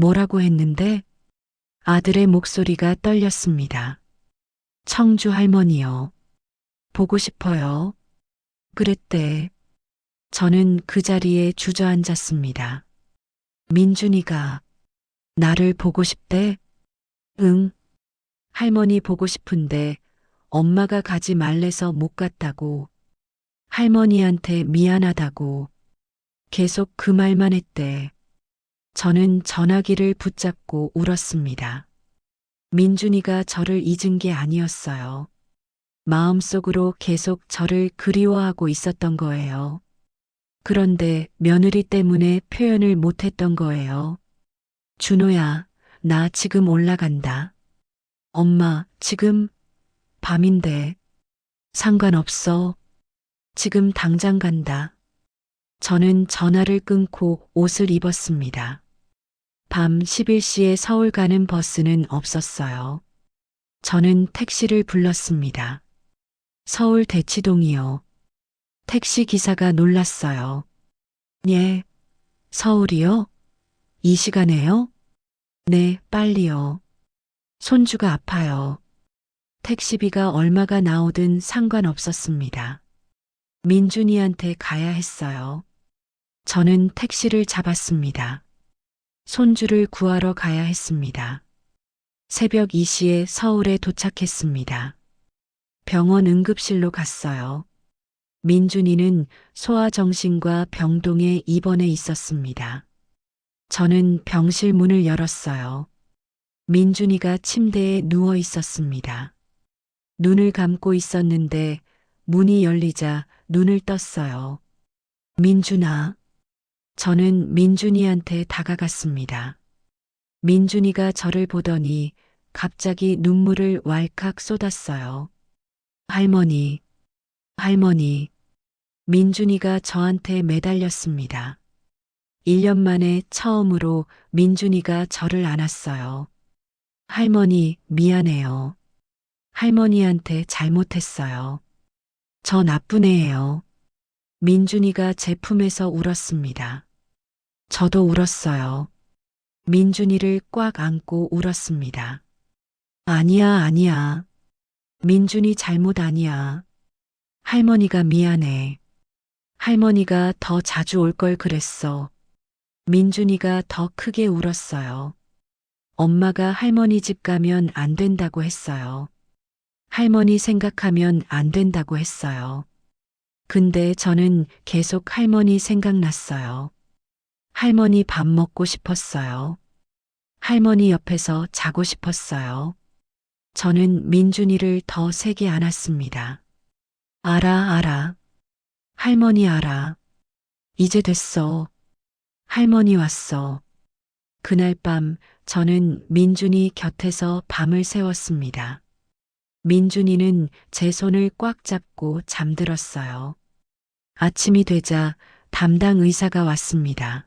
뭐라고 했는데? 아들의 목소리가 떨렸습니다. 청주 할머니요. 보고 싶어요. 그랬대. 저는 그 자리에 주저앉았습니다. 민준이가 나를 보고 싶대? 응. 할머니 보고 싶은데 엄마가 가지 말래서 못 갔다고. 할머니한테 미안하다고. 계속 그 말만 했대. 저는 전화기를 붙잡고 울었습니다. 민준이가 저를 잊은 게 아니었어요. 마음속으로 계속 저를 그리워하고 있었던 거예요. 그런데 며느리 때문에 표현을 못했던 거예요. 준호야, 나 지금 올라간다. 엄마, 지금 밤인데. 상관없어. 지금 당장 간다. 저는 전화를 끊고 옷을 입었습니다. 밤 11시에 서울 가는 버스는 없었어요. 저는 택시를 불렀습니다. 서울 대치동이요. 택시 기사가 놀랐어요. 예, 서울이요? 이 시간에요? 네, 빨리요. 손주가 아파요. 택시비가 얼마가 나오든 상관없었습니다. 민준이한테 가야 했어요. 저는 택시를 잡았습니다. 손주를 구하러 가야 했습니다. 새벽 2시에 서울에 도착했습니다. 병원 응급실로 갔어요. 민준이는 소아정신과 병동에 입원해 있었습니다. 저는 병실 문을 열었어요. 민준이가 침대에 누워 있었습니다. 눈을 감고 있었는데 문이 열리자 눈을 떴어요. 민준아. 저는 민준이한테 다가갔습니다. 민준이가 저를 보더니 갑자기 눈물을 왈칵 쏟았어요. 할머니, 할머니. 민준이가 저한테 매달렸습니다. 1년 만에 처음으로 민준이가 저를 안았어요. 할머니, 미안해요. 할머니한테 잘못했어요. 저 나쁜 애예요. 민준이가 제 품에서 울었습니다. 저도 울었어요. 민준이를 꽉 안고 울었습니다. 아니야, 아니야. 민준이 잘못 아니야. 할머니가 미안해. 할머니가 더 자주 올 걸 그랬어. 민준이가 더 크게 울었어요. 엄마가 할머니 집 가면 안 된다고 했어요. 할머니 생각하면 안 된다고 했어요. 근데 저는 계속 할머니 생각났어요. 할머니 밥 먹고 싶었어요. 할머니 옆에서 자고 싶었어요. 저는 민준이를 더 세게 안았습니다. 알아. 할머니 알아. 이제 됐어. 할머니 왔어. 그날 밤 저는 민준이 곁에서 밤을 새웠습니다. 민준이는 제 손을 꽉 잡고 잠들었어요. 아침이 되자 담당 의사가 왔습니다.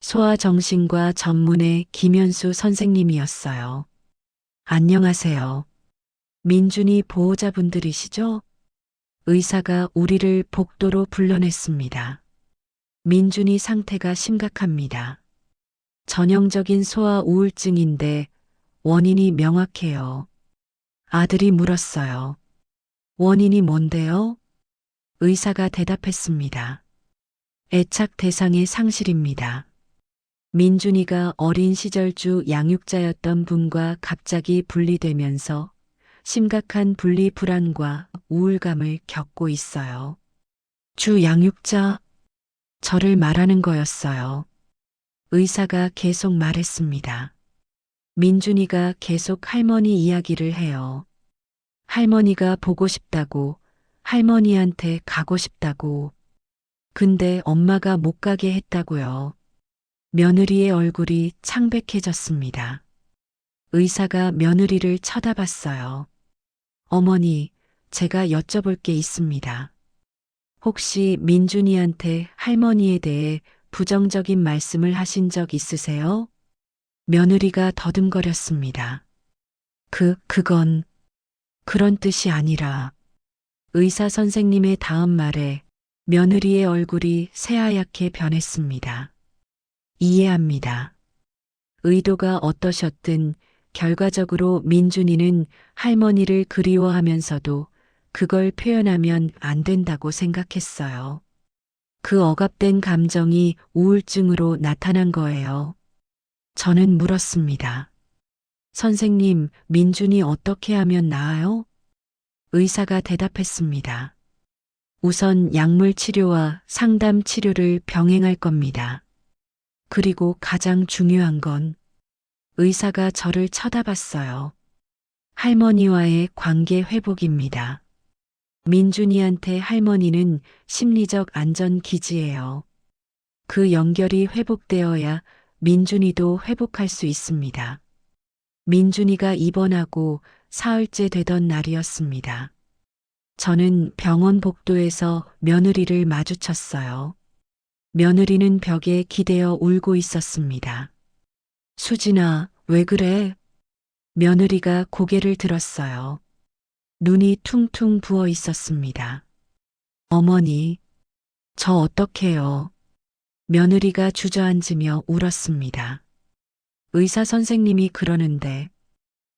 소아정신과 전문의 김현수 선생님이었어요. 안녕하세요. 민준이 보호자분들이시죠? 의사가 우리를 복도로 불러냈습니다. 민준이 상태가 심각합니다. 전형적인 소아 우울증인데 원인이 명확해요. 아들이 물었어요. 원인이 뭔데요? 의사가 대답했습니다. 애착 대상의 상실입니다. 민준이가 어린 시절 주 양육자였던 분과 갑자기 분리되면서 심각한 분리 불안과 우울감을 겪고 있어요. 주 양육자? 저를 말하는 거였어요. 의사가 계속 말했습니다. 민준이가 계속 할머니 이야기를 해요. 할머니가 보고 싶다고, 할머니한테 가고 싶다고. 근데 엄마가 못 가게 했다고요. 며느리의 얼굴이 창백해졌습니다. 의사가 며느리를 쳐다봤어요. 어머니, 제가 여쭤볼 게 있습니다. 혹시 민준이한테 할머니에 대해 부정적인 말씀을 하신 적 있으세요? 며느리가 더듬거렸습니다. 그건 그런 뜻이 아니라. 의사 선생님의 다음 말에 며느리의 얼굴이 새하얗게 변했습니다. 이해합니다. 의도가 어떠셨든 결과적으로 민준이는 할머니를 그리워하면서도 그걸 표현하면 안 된다고 생각했어요. 그 억압된 감정이 우울증으로 나타난 거예요. 저는 물었습니다. 선생님, 민준이 어떻게 하면 나아요? 의사가 대답했습니다. 우선 약물 치료와 상담 치료를 병행할 겁니다. 그리고 가장 중요한 건 의사가 저를 쳐다봤어요. 할머니와의 관계 회복입니다. 민준이한테 할머니는 심리적 안전 기지예요. 그 연결이 회복되어야 민준이도 회복할 수 있습니다. 민준이가 입원하고 사흘째 되던 날이었습니다. 저는 병원 복도에서 며느리를 마주쳤어요. 며느리는 벽에 기대어 울고 있었습니다. 수진아, 왜 그래? 며느리가 고개를 들었어요. 눈이 퉁퉁 부어 있었습니다. 어머니, 저 어떡해요? 며느리가 주저앉으며 울었습니다. 의사 선생님이 그러는데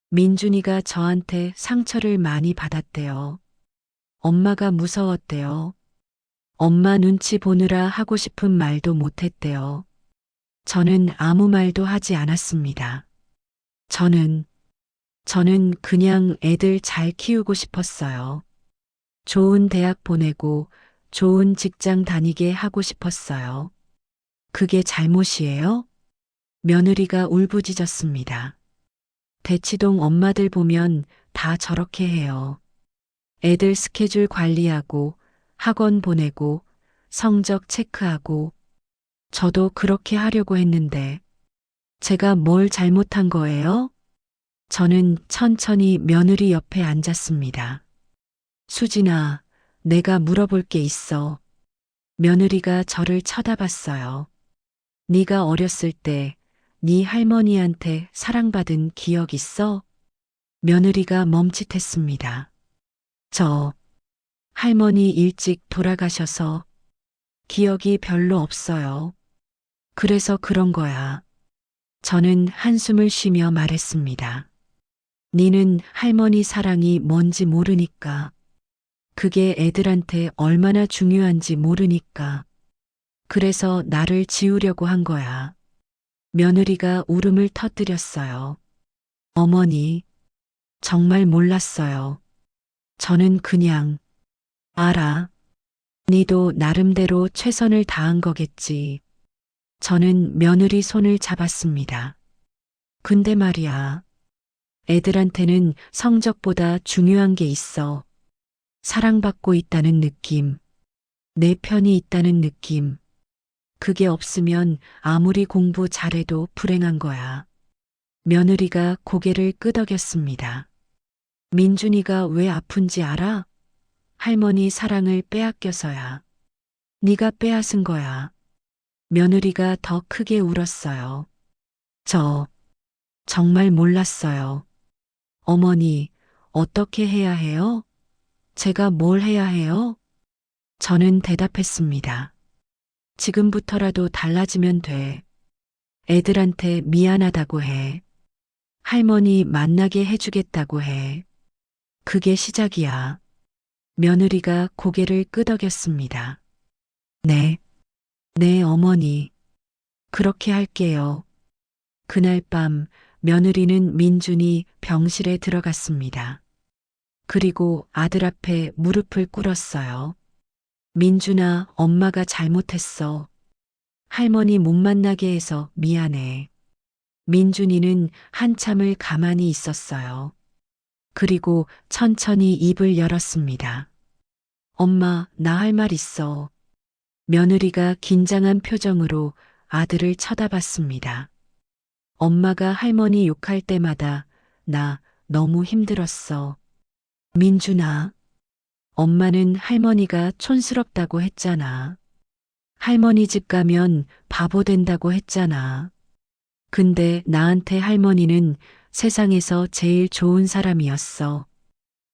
민준이가 저한테 상처를 많이 받았대요. 엄마가 무서웠대요. 엄마 눈치 보느라 하고 싶은 말도 못했대요. 저는 아무 말도 하지 않았습니다. 저는 그냥 애들 잘 키우고 싶었어요. 좋은 대학 보내고 좋은 직장 다니게 하고 싶었어요. 그게 잘못이에요? 며느리가 울부짖었습니다. 대치동 엄마들 보면 다 저렇게 해요. 애들 스케줄 관리하고 학원 보내고 성적 체크하고 저도 그렇게 하려고 했는데 제가 뭘 잘못한 거예요? 저는 천천히 며느리 옆에 앉았습니다. 수진아, 내가 물어볼 게 있어. 며느리가 저를 쳐다봤어요. 네가 어렸을 때 네 할머니한테 사랑받은 기억 있어? 며느리가 멈칫했습니다. 저 할머니 일찍 돌아가셔서 기억이 별로 없어요. 그래서 그런 거야. 저는 한숨을 쉬며 말했습니다. 니는 할머니 사랑이 뭔지 모르니까. 그게 애들한테 얼마나 중요한지 모르니까. 그래서 나를 지우려고 한 거야. 며느리가 울음을 터뜨렸어요. 어머니, 정말 몰랐어요. 저는 그냥, 알아. 니도 나름대로 최선을 다한 거겠지. 저는 며느리 손을 잡았습니다. 근데 말이야. 애들한테는 성적보다 중요한 게 있어. 사랑받고 있다는 느낌. 내 편이 있다는 느낌. 그게 없으면 아무리 공부 잘해도 불행한 거야. 며느리가 고개를 끄덕였습니다. 민준이가 왜 아픈지 알아? 할머니 사랑을 빼앗겨서야. 네가 빼앗은 거야. 며느리가 더 크게 울었어요. 저 정말 몰랐어요. 어머니, 어떻게 해야 해요? 제가 뭘 해야 해요? 저는 대답했습니다. 지금부터라도 달라지면 돼. 애들한테 미안하다고 해. 할머니 만나게 해주겠다고 해. 그게 시작이야. 며느리가 고개를 끄덕였습니다. 네. 네, 어머니. 그렇게 할게요. 그날 밤 며느리는 민준이 병실에 들어갔습니다. 그리고 아들 앞에 무릎을 꿇었어요. 민준아, 엄마가 잘못했어. 할머니 못 만나게 해서 미안해. 민준이는 한참을 가만히 있었어요. 그리고 천천히 입을 열었습니다. 엄마, 나 할 말 있어. 며느리가 긴장한 표정으로 아들을 쳐다봤습니다. 엄마가 할머니 욕할 때마다 나 너무 힘들었어. 민준아, 엄마는 할머니가 촌스럽다고 했잖아. 할머니 집 가면 바보 된다고 했잖아. 근데 나한테 할머니는 세상에서 제일 좋은 사람이었어.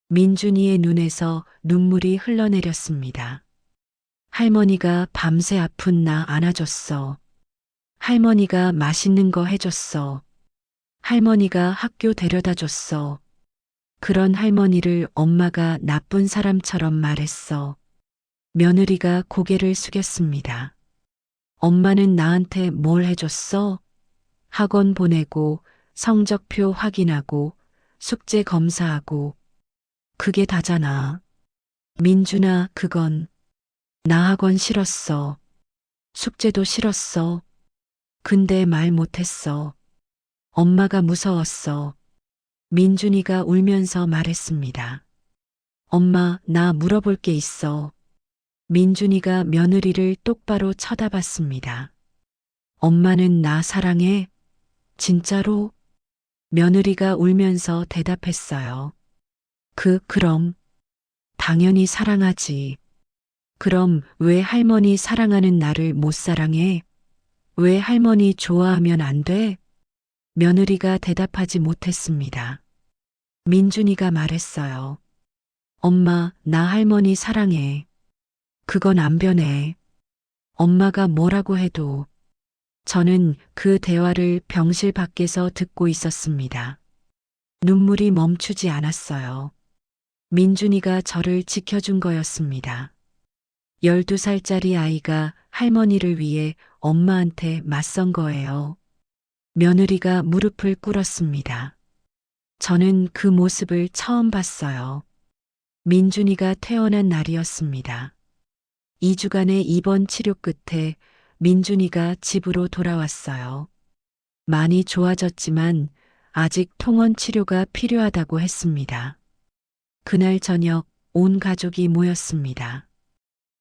민준이의 눈에서 눈물이 흘러내렸습니다. 할머니가 밤새 아픈 나 안아줬어. 할머니가 맛있는 거 해줬어. 할머니가 학교 데려다 줬어. 그런 할머니를 엄마가 나쁜 사람처럼 말했어. 며느리가 고개를 숙였습니다. 엄마는 나한테 뭘 해줬어? 학원 보내고 성적표 확인하고 숙제 검사하고 그게 다잖아. 민준아, 그건 나 학원 싫었어. 숙제도 싫었어. 근데 말 못했어. 엄마가 무서웠어. 민준이가 울면서 말했습니다. 엄마, 나 물어볼 게 있어. 민준이가 며느리를 똑바로 쳐다봤습니다. 엄마는 나 사랑해? 진짜로? 며느리가 울면서 대답했어요. 그럼. 당연히 사랑하지. 그럼 왜 할머니 사랑하는 나를 못 사랑해? 왜 할머니 좋아하면 안 돼? 며느리가 대답하지 못했습니다. 민준이가 말했어요. 엄마, 나 할머니 사랑해. 그건 안 변해. 엄마가 뭐라고 해도 저는 그 대화를 병실 밖에서 듣고 있었습니다. 눈물이 멈추지 않았어요. 민준이가 저를 지켜준 거였습니다. 12살짜리 아이가 할머니를 위해 엄마한테 맞선 거예요. 며느리가 무릎을 꿇었습니다. 저는 그 모습을 처음 봤어요. 민준이가 퇴원한 날이었습니다. 2주간의 입원 치료 끝에 민준이가 집으로 돌아왔어요. 많이 좋아졌지만 아직 통원 치료가 필요하다고 했습니다. 그날 저녁 온 가족이 모였습니다.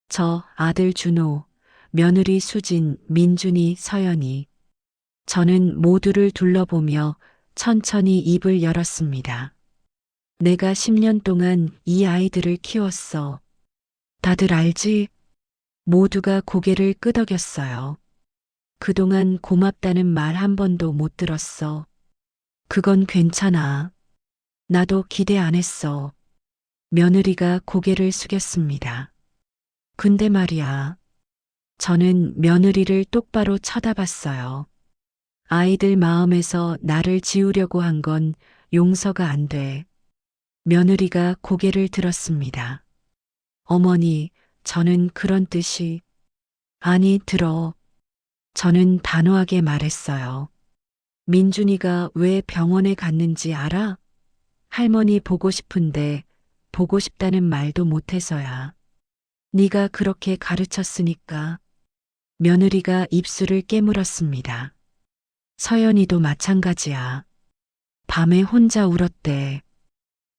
저 아들 준호, 며느리 수진, 민준이, 서연이. 저는 모두를 둘러보며 천천히 입을 열었습니다. 내가 10년 동안 이 아이들을 키웠어. 다들 알지? 모두가 고개를 끄덕였어요. 그동안 고맙다는 말 한 번도 못 들었어. 그건 괜찮아. 나도 기대 안 했어. 며느리가 고개를 숙였습니다. 근데 말이야. 저는 며느리를 똑바로 쳐다봤어요. 아이들 마음에서 나를 지우려고 한 건 용서가 안 돼. 며느리가 고개를 들었습니다. 어머니, 저는 그런 뜻이. 아니, 들어. 저는 단호하게 말했어요. 민준이가 왜 병원에 갔는지 알아? 할머니 보고 싶은데 보고 싶다는 말도 못해서야. 네가 그렇게 가르쳤으니까. 며느리가 입술을 깨물었습니다. 서연이도 마찬가지야. 밤에 혼자 울었대.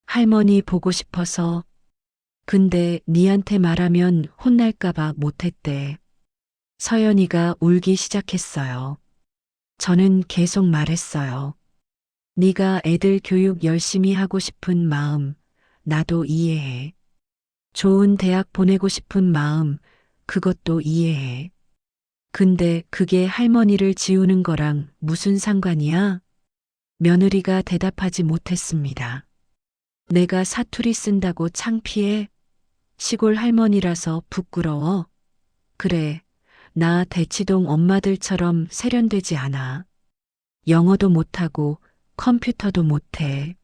할머니 보고 싶어서. 근데 니한테 말하면 혼날까봐 못했대. 서연이가 울기 시작했어요. 저는 계속 말했어요. 네가 애들 교육 열심히 하고 싶은 마음, 나도 이해해. 좋은 대학 보내고 싶은 마음, 그것도 이해해. 근데 그게 할머니를 지우는 거랑 무슨 상관이야? 며느리가 대답하지 못했습니다. 내가 사투리 쓴다고 창피해? 시골 할머니라서 부끄러워? 그래, 나 대치동 엄마들처럼 세련되지 않아. 영어도 못하고 컴퓨터도 못해.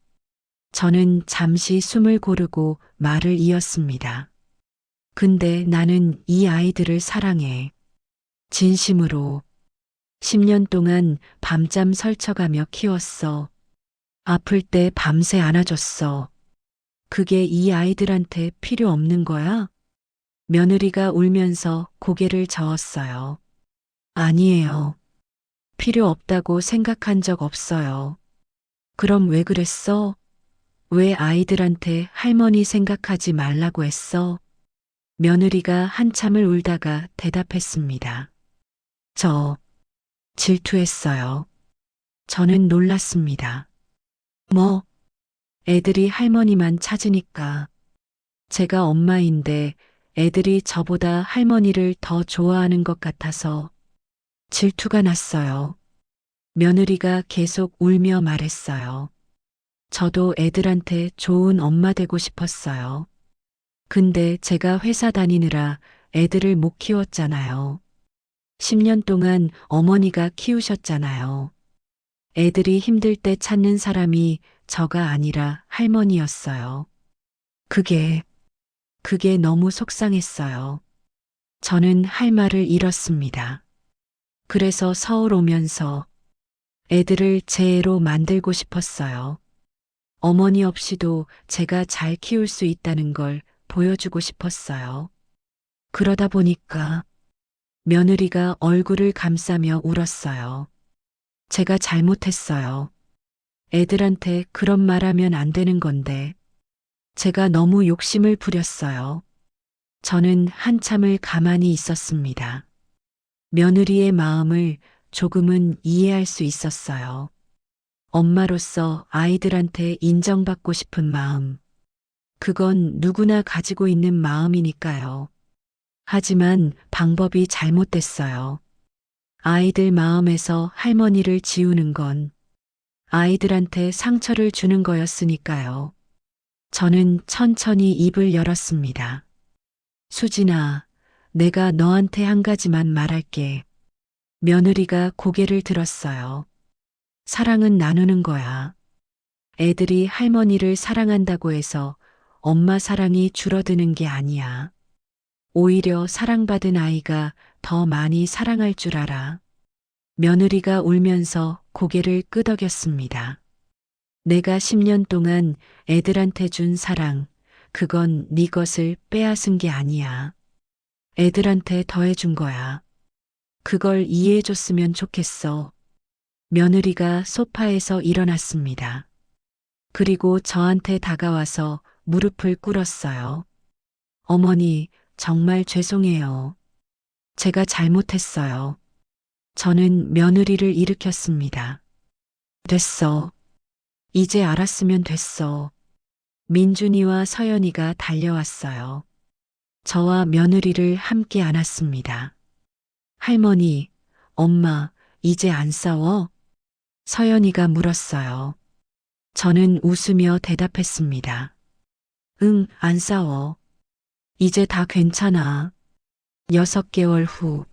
저는 잠시 숨을 고르고 말을 이었습니다. 근데 나는 이 아이들을 사랑해. 진심으로. 10년 동안 밤잠 설쳐가며 키웠어. 아플 때 밤새 안아줬어. 그게 이 아이들한테 필요 없는 거야? 며느리가 울면서 고개를 저었어요. 아니에요. 필요 없다고 생각한 적 없어요. 그럼 왜 그랬어? 왜 아이들한테 할머니 생각하지 말라고 했어? 며느리가 한참을 울다가 대답했습니다. 저 질투했어요. 저는 놀랐습니다. 뭐? 애들이 할머니만 찾으니까. 제가 엄마인데 애들이 저보다 할머니를 더 좋아하는 것 같아서 질투가 났어요. 며느리가 계속 울며 말했어요. 저도 애들한테 좋은 엄마 되고 싶었어요. 근데 제가 회사 다니느라 애들을 못 키웠잖아요. 10년 동안 어머니가 키우셨잖아요. 애들이 힘들 때 찾는 사람이 저가 아니라 할머니였어요. 그게 너무 속상했어요. 저는 할 말을 잃었습니다. 그래서 서울 오면서 애들을 제 애로 만들고 싶었어요. 어머니 없이도 제가 잘 키울 수 있다는 걸 보여주고 싶었어요. 그러다 보니까 며느리가 얼굴을 감싸며 울었어요. 제가 잘못했어요. 애들한테 그런 말하면 안 되는 건데 제가 너무 욕심을 부렸어요. 저는 한참을 가만히 있었습니다. 며느리의 마음을 조금은 이해할 수 있었어요. 엄마로서 아이들한테 인정받고 싶은 마음. 그건 누구나 가지고 있는 마음이니까요. 하지만 방법이 잘못됐어요. 아이들 마음에서 할머니를 지우는 건 아이들한테 상처를 주는 거였으니까요. 저는 천천히 입을 열었습니다. 수진아, 내가 너한테 한 가지만 말할게. 며느리가 고개를 들었어요. 사랑은 나누는 거야. 애들이 할머니를 사랑한다고 해서 엄마 사랑이 줄어드는 게 아니야. 오히려 사랑받은 아이가 더 많이 사랑할 줄 알아. 며느리가 울면서 고개를 끄덕였습니다. 내가 10년 동안 애들한테 준 사랑, 그건 네 것을 빼앗은 게 아니야. 애들한테 더해준 거야. 그걸 이해해줬으면 좋겠어. 며느리가 소파에서 일어났습니다. 그리고 저한테 다가와서 무릎을 꿇었어요. 어머니, 정말 죄송해요. 제가 잘못했어요. 저는 며느리를 일으켰습니다. 됐어. 이제 알았으면 됐어. 민준이와 서연이가 달려왔어요. 저와 며느리를 함께 안았습니다. 할머니, 엄마, 이제 안 싸워? 서연이가 물었어요. 저는 웃으며 대답했습니다. 응, 안 싸워. 이제 다 괜찮아. 6개월 후.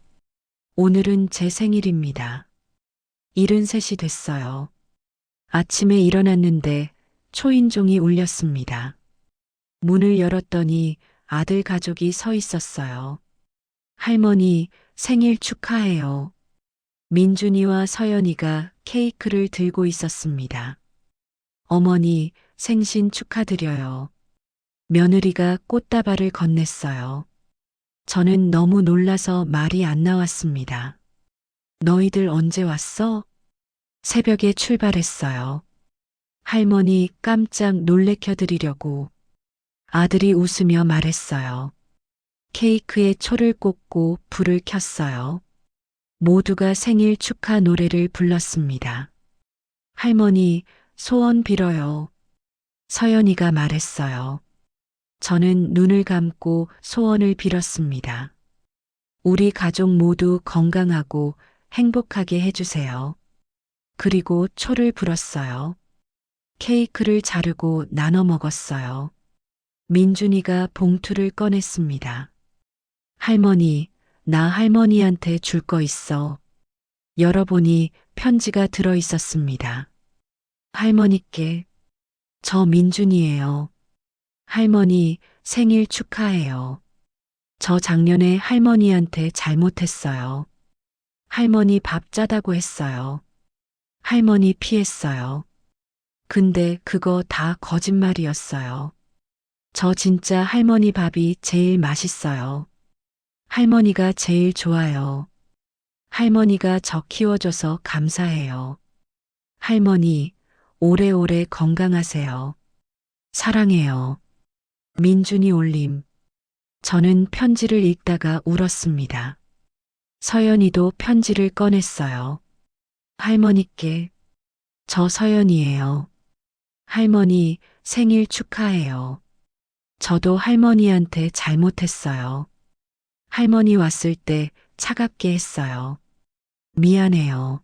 오늘은 제 생일입니다. 73이 됐어요. 아침에 일어났는데 초인종이 울렸습니다. 문을 열었더니 아들 가족이 서 있었어요. 할머니, 생일 축하해요. 민준이와 서연이가 케이크를 들고 있었습니다. 어머니, 생신 축하드려요. 며느리가 꽃다발을 건넸어요. 저는 너무 놀라서 말이 안 나왔습니다. 너희들 언제 왔어? 새벽에 출발했어요. 할머니 깜짝 놀래켜드리려고. 아들이 웃으며 말했어요. 케이크에 초를 꽂고 불을 켰어요. 모두가 생일 축하 노래를 불렀습니다. 할머니, 소원 빌어요. 서연이가 말했어요. 저는 눈을 감고 소원을 빌었습니다. 우리 가족 모두 건강하고 행복하게 해주세요. 그리고 초를 불었어요. 케이크를 자르고 나눠 먹었어요. 민준이가 봉투를 꺼냈습니다. 할머니, 나 할머니한테 줄 거 있어. 열어보니 편지가 들어 있었습니다. 할머니께, 저 민준이에요. 할머니, 생일 축하해요. 저 작년에 할머니한테 잘못했어요. 할머니 밥 짜다고 했어요. 할머니 피했어요. 근데 그거 다 거짓말이었어요. 저 진짜 할머니 밥이 제일 맛있어요. 할머니가 제일 좋아요. 할머니가 저 키워줘서 감사해요. 할머니, 오래오래 건강하세요. 사랑해요. 민준이 올림. 저는 편지를 읽다가 울었습니다. 서연이도 편지를 꺼냈어요. 할머니께, 저 서연이에요. 할머니, 생일 축하해요. 저도 할머니한테 잘못했어요. 할머니 왔을 때 차갑게 했어요. 미안해요.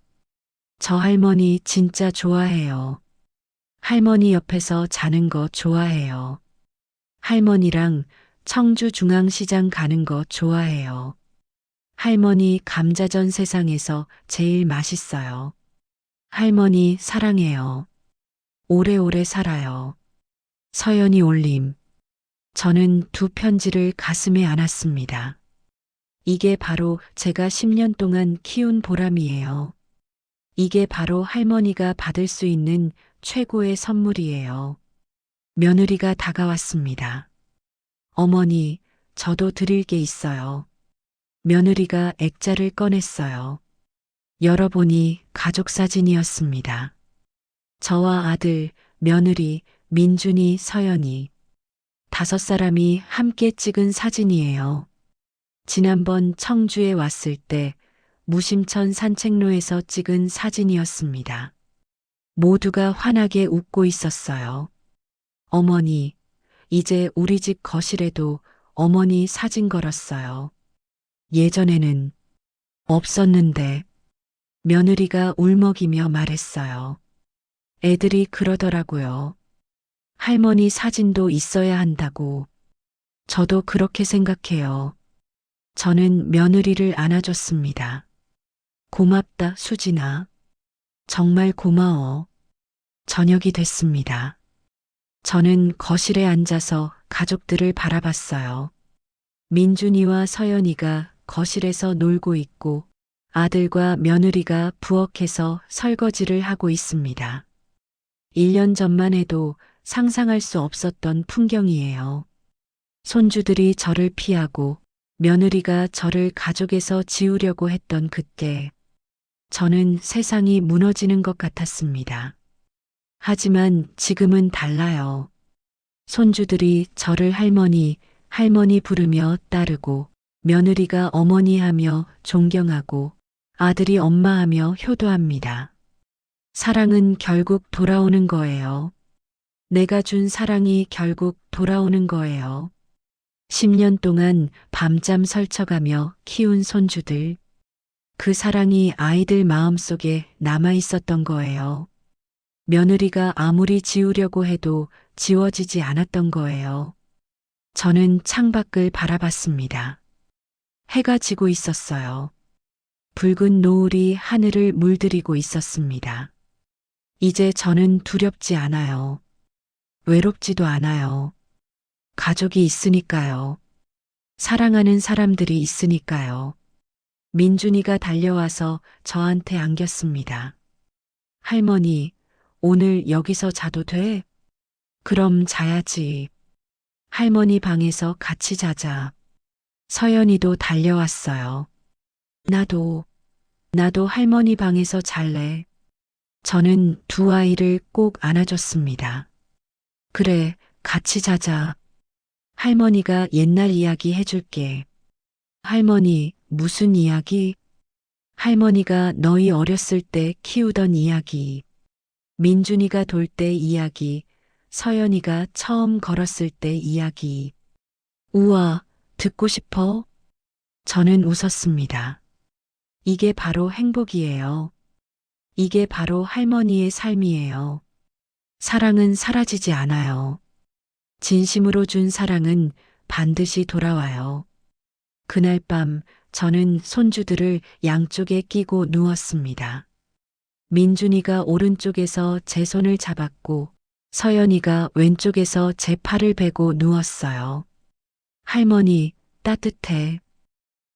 저 할머니 진짜 좋아해요. 할머니 옆에서 자는 거 좋아해요. 할머니랑 청주중앙시장 가는 거 좋아해요. 할머니 감자전 세상에서 제일 맛있어요. 할머니 사랑해요. 오래오래 살아요. 서연이 올림. 저는 두 편지를 가슴에 안았습니다. 이게 바로 제가 10년 동안 키운 보람이에요. 이게 바로 할머니가 받을 수 있는 최고의 선물이에요. 며느리가 다가왔습니다. 어머니, 저도 드릴 게 있어요. 며느리가 액자를 꺼냈어요. 열어보니 가족 사진이었습니다. 저와 아들, 며느리, 민준이, 서연이. 5사람이 함께 찍은 사진이에요. 지난번 청주에 왔을 때 무심천 산책로에서 찍은 사진이었습니다. 모두가 환하게 웃고 있었어요. 어머니, 이제 우리 집 거실에도 어머니 사진 걸었어요. 예전에는 없었는데 며느리가 울먹이며 말했어요. 애들이 그러더라고요. 할머니 사진도 있어야 한다고. 저도 그렇게 생각해요. 저는 며느리를 안아줬습니다. 고맙다, 수진아. 정말 고마워. 저녁이 됐습니다. 저는 거실에 앉아서 가족들을 바라봤어요. 민준이와 서연이가 거실에서 놀고 있고 아들과 며느리가 부엌에서 설거지를 하고 있습니다. 1년 전만 해도 상상할 수 없었던 풍경이에요. 손주들이 저를 피하고 며느리가 저를 가족에서 지우려고 했던 그때 저는 세상이 무너지는 것 같았습니다. 하지만 지금은 달라요. 손주들이 저를 할머니, 할머니 부르며 따르고 며느리가 어머니 하며 존경하고 아들이 엄마 하며 효도합니다. 사랑은 결국 돌아오는 거예요. 내가 준 사랑이 결국 돌아오는 거예요. 10년 동안 밤잠 설쳐가며 키운 손주들. 그 사랑이 아이들 마음속에 남아 있었던 거예요. 며느리가 아무리 지우려고 해도 지워지지 않았던 거예요. 저는 창밖을 바라봤습니다. 해가 지고 있었어요. 붉은 노을이 하늘을 물들이고 있었습니다. 이제 저는 두렵지 않아요. 외롭지도 않아요. 가족이 있으니까요. 사랑하는 사람들이 있으니까요. 민준이가 달려와서 저한테 안겼습니다. 할머니, 오늘 여기서 자도 돼? 그럼 자야지. 할머니 방에서 같이 자자. 서연이도 달려왔어요. 나도 할머니 방에서 잘래. 저는 두 아이를 꼭 안아줬습니다. 그래, 같이 자자. 할머니가 옛날 이야기 해줄게. 할머니, 무슨 이야기? 할머니가 너희 어렸을 때 키우던 이야기. 민준이가 돌 때 이야기. 서연이가 처음 걸었을 때 이야기. 우와, 듣고 싶어? 저는 웃었습니다. 이게 바로 행복이에요. 이게 바로 할머니의 삶이에요. 사랑은 사라지지 않아요. 진심으로 준 사랑은 반드시 돌아와요. 그날 밤 저는 손주들을 양쪽에 끼고 누웠습니다. 민준이가 오른쪽에서 제 손을 잡았고 서연이가 왼쪽에서 제 팔을 베고 누웠어요. 할머니, 따뜻해.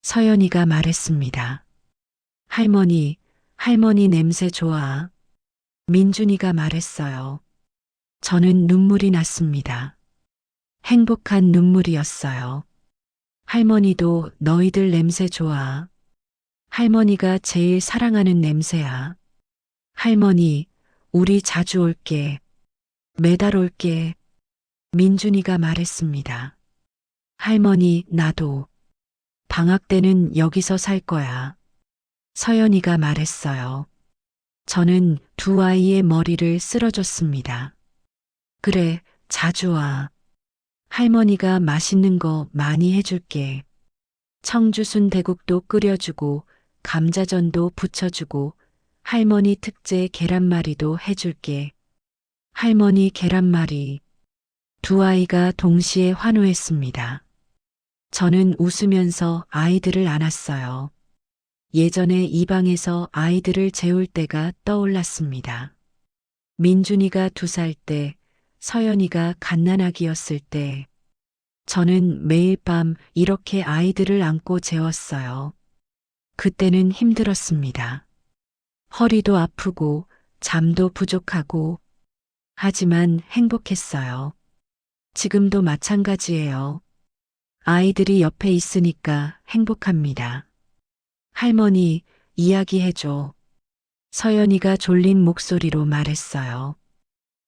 서연이가 말했습니다. 할머니 냄새 좋아. 민준이가 말했어요. 저는 눈물이 났습니다. 행복한 눈물이었어요. 할머니도 너희들 냄새 좋아. 할머니가 제일 사랑하는 냄새야. 할머니, 우리 자주 올게. 매달 올게. 민준이가 말했습니다. 할머니, 나도. 방학 때는 여기서 살 거야. 서연이가 말했어요. 저는 두 아이의 머리를 쓸어줬습니다. 그래, 자주 와. 할머니가 맛있는 거 많이 해줄게. 청주 순대국도 끓여주고 감자전도 부쳐주고 할머니 특제 계란말이도 해줄게. 할머니 계란말이. 두 아이가 동시에 환호했습니다. 저는 웃으면서 아이들을 안았어요. 예전에 이 방에서 아이들을 재울 때가 떠올랐습니다. 민준이가 2살 때, 서연이가 갓난아기였을 때, 저는 매일 밤 이렇게 아이들을 안고 재웠어요. 그때는 힘들었습니다. 허리도 아프고 잠도 부족하고 하지만 행복했어요. 지금도 마찬가지예요. 아이들이 옆에 있으니까 행복합니다. 할머니, 이야기해줘. 서연이가 졸린 목소리로 말했어요.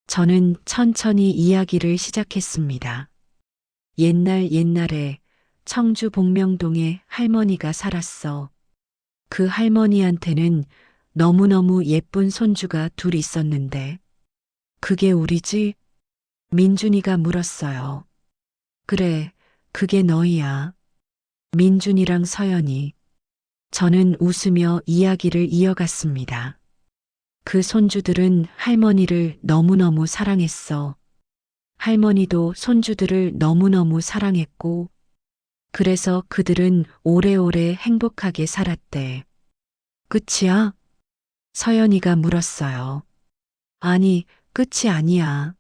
저는 천천히 이야기를 시작했습니다. 옛날에 청주 복명동에 할머니가 살았어. 그 할머니한테는 너무너무 예쁜 손주가 둘 있었는데, 그게 우리지? 민준이가 물었어요. 그래, 그게 너희야. 민준이랑 서연이. 저는 웃으며 이야기를 이어갔습니다. 그 손주들은 할머니를 너무너무 사랑했어. 할머니도 손주들을 너무너무 사랑했고, 그래서 그들은 오래오래 행복하게 살았대. 끝이야? 서연이가 물었어요. 아니, 끝이 아니야.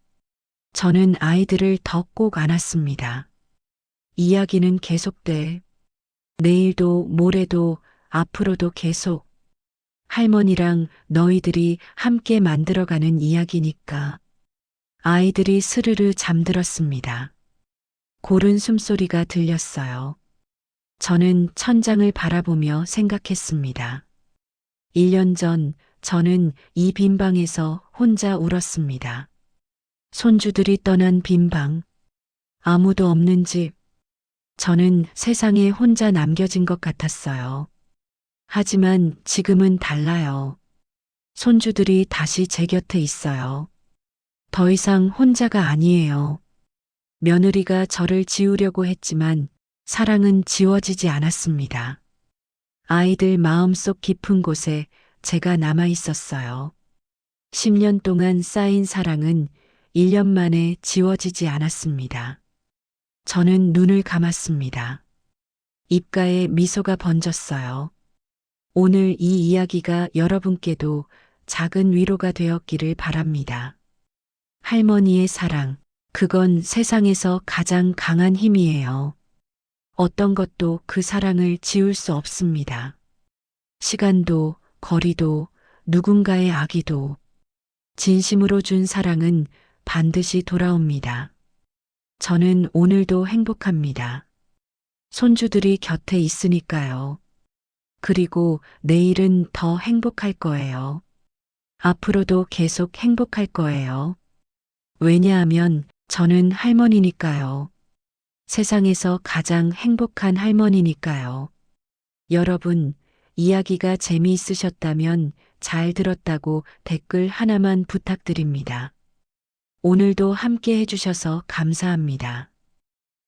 저는 아이들을 더 꼭 안았습니다. 이야기는 계속돼. 내일도 모레도 앞으로도 계속. 할머니랑 너희들이 함께 만들어가는 이야기니까. 아이들이 스르르 잠들었습니다. 고른 숨소리가 들렸어요. 저는 천장을 바라보며 생각했습니다. 1년 전 저는 이 빈 방에서 혼자 울었습니다. 손주들이 떠난 빈 방, 아무도 없는 집. 저는 세상에 혼자 남겨진 것 같았어요. 하지만 지금은 달라요. 손주들이 다시 제 곁에 있어요. 더 이상 혼자가 아니에요. 며느리가 저를 지우려고 했지만 사랑은 지워지지 않았습니다. 아이들 마음속 깊은 곳에 제가 남아 있었어요. 10년 동안 쌓인 사랑은 1년 만에 지워지지 않았습니다. 저는 눈을 감았습니다. 입가에 미소가 번졌어요. 오늘 이 이야기가 여러분께도 작은 위로가 되었기를 바랍니다. 할머니의 사랑, 그건 세상에서 가장 강한 힘이에요. 어떤 것도 그 사랑을 지울 수 없습니다. 시간도, 거리도, 누군가의 악의도, 진심으로 준 사랑은 반드시 돌아옵니다. 저는 오늘도 행복합니다. 손주들이 곁에 있으니까요. 그리고 내일은 더 행복할 거예요. 앞으로도 계속 행복할 거예요. 왜냐하면 저는 할머니니까요. 세상에서 가장 행복한 할머니니까요. 여러분, 이야기가 재미있으셨다면 잘 들었다고 댓글 하나만 부탁드립니다. 오늘도 함께 해주셔서 감사합니다.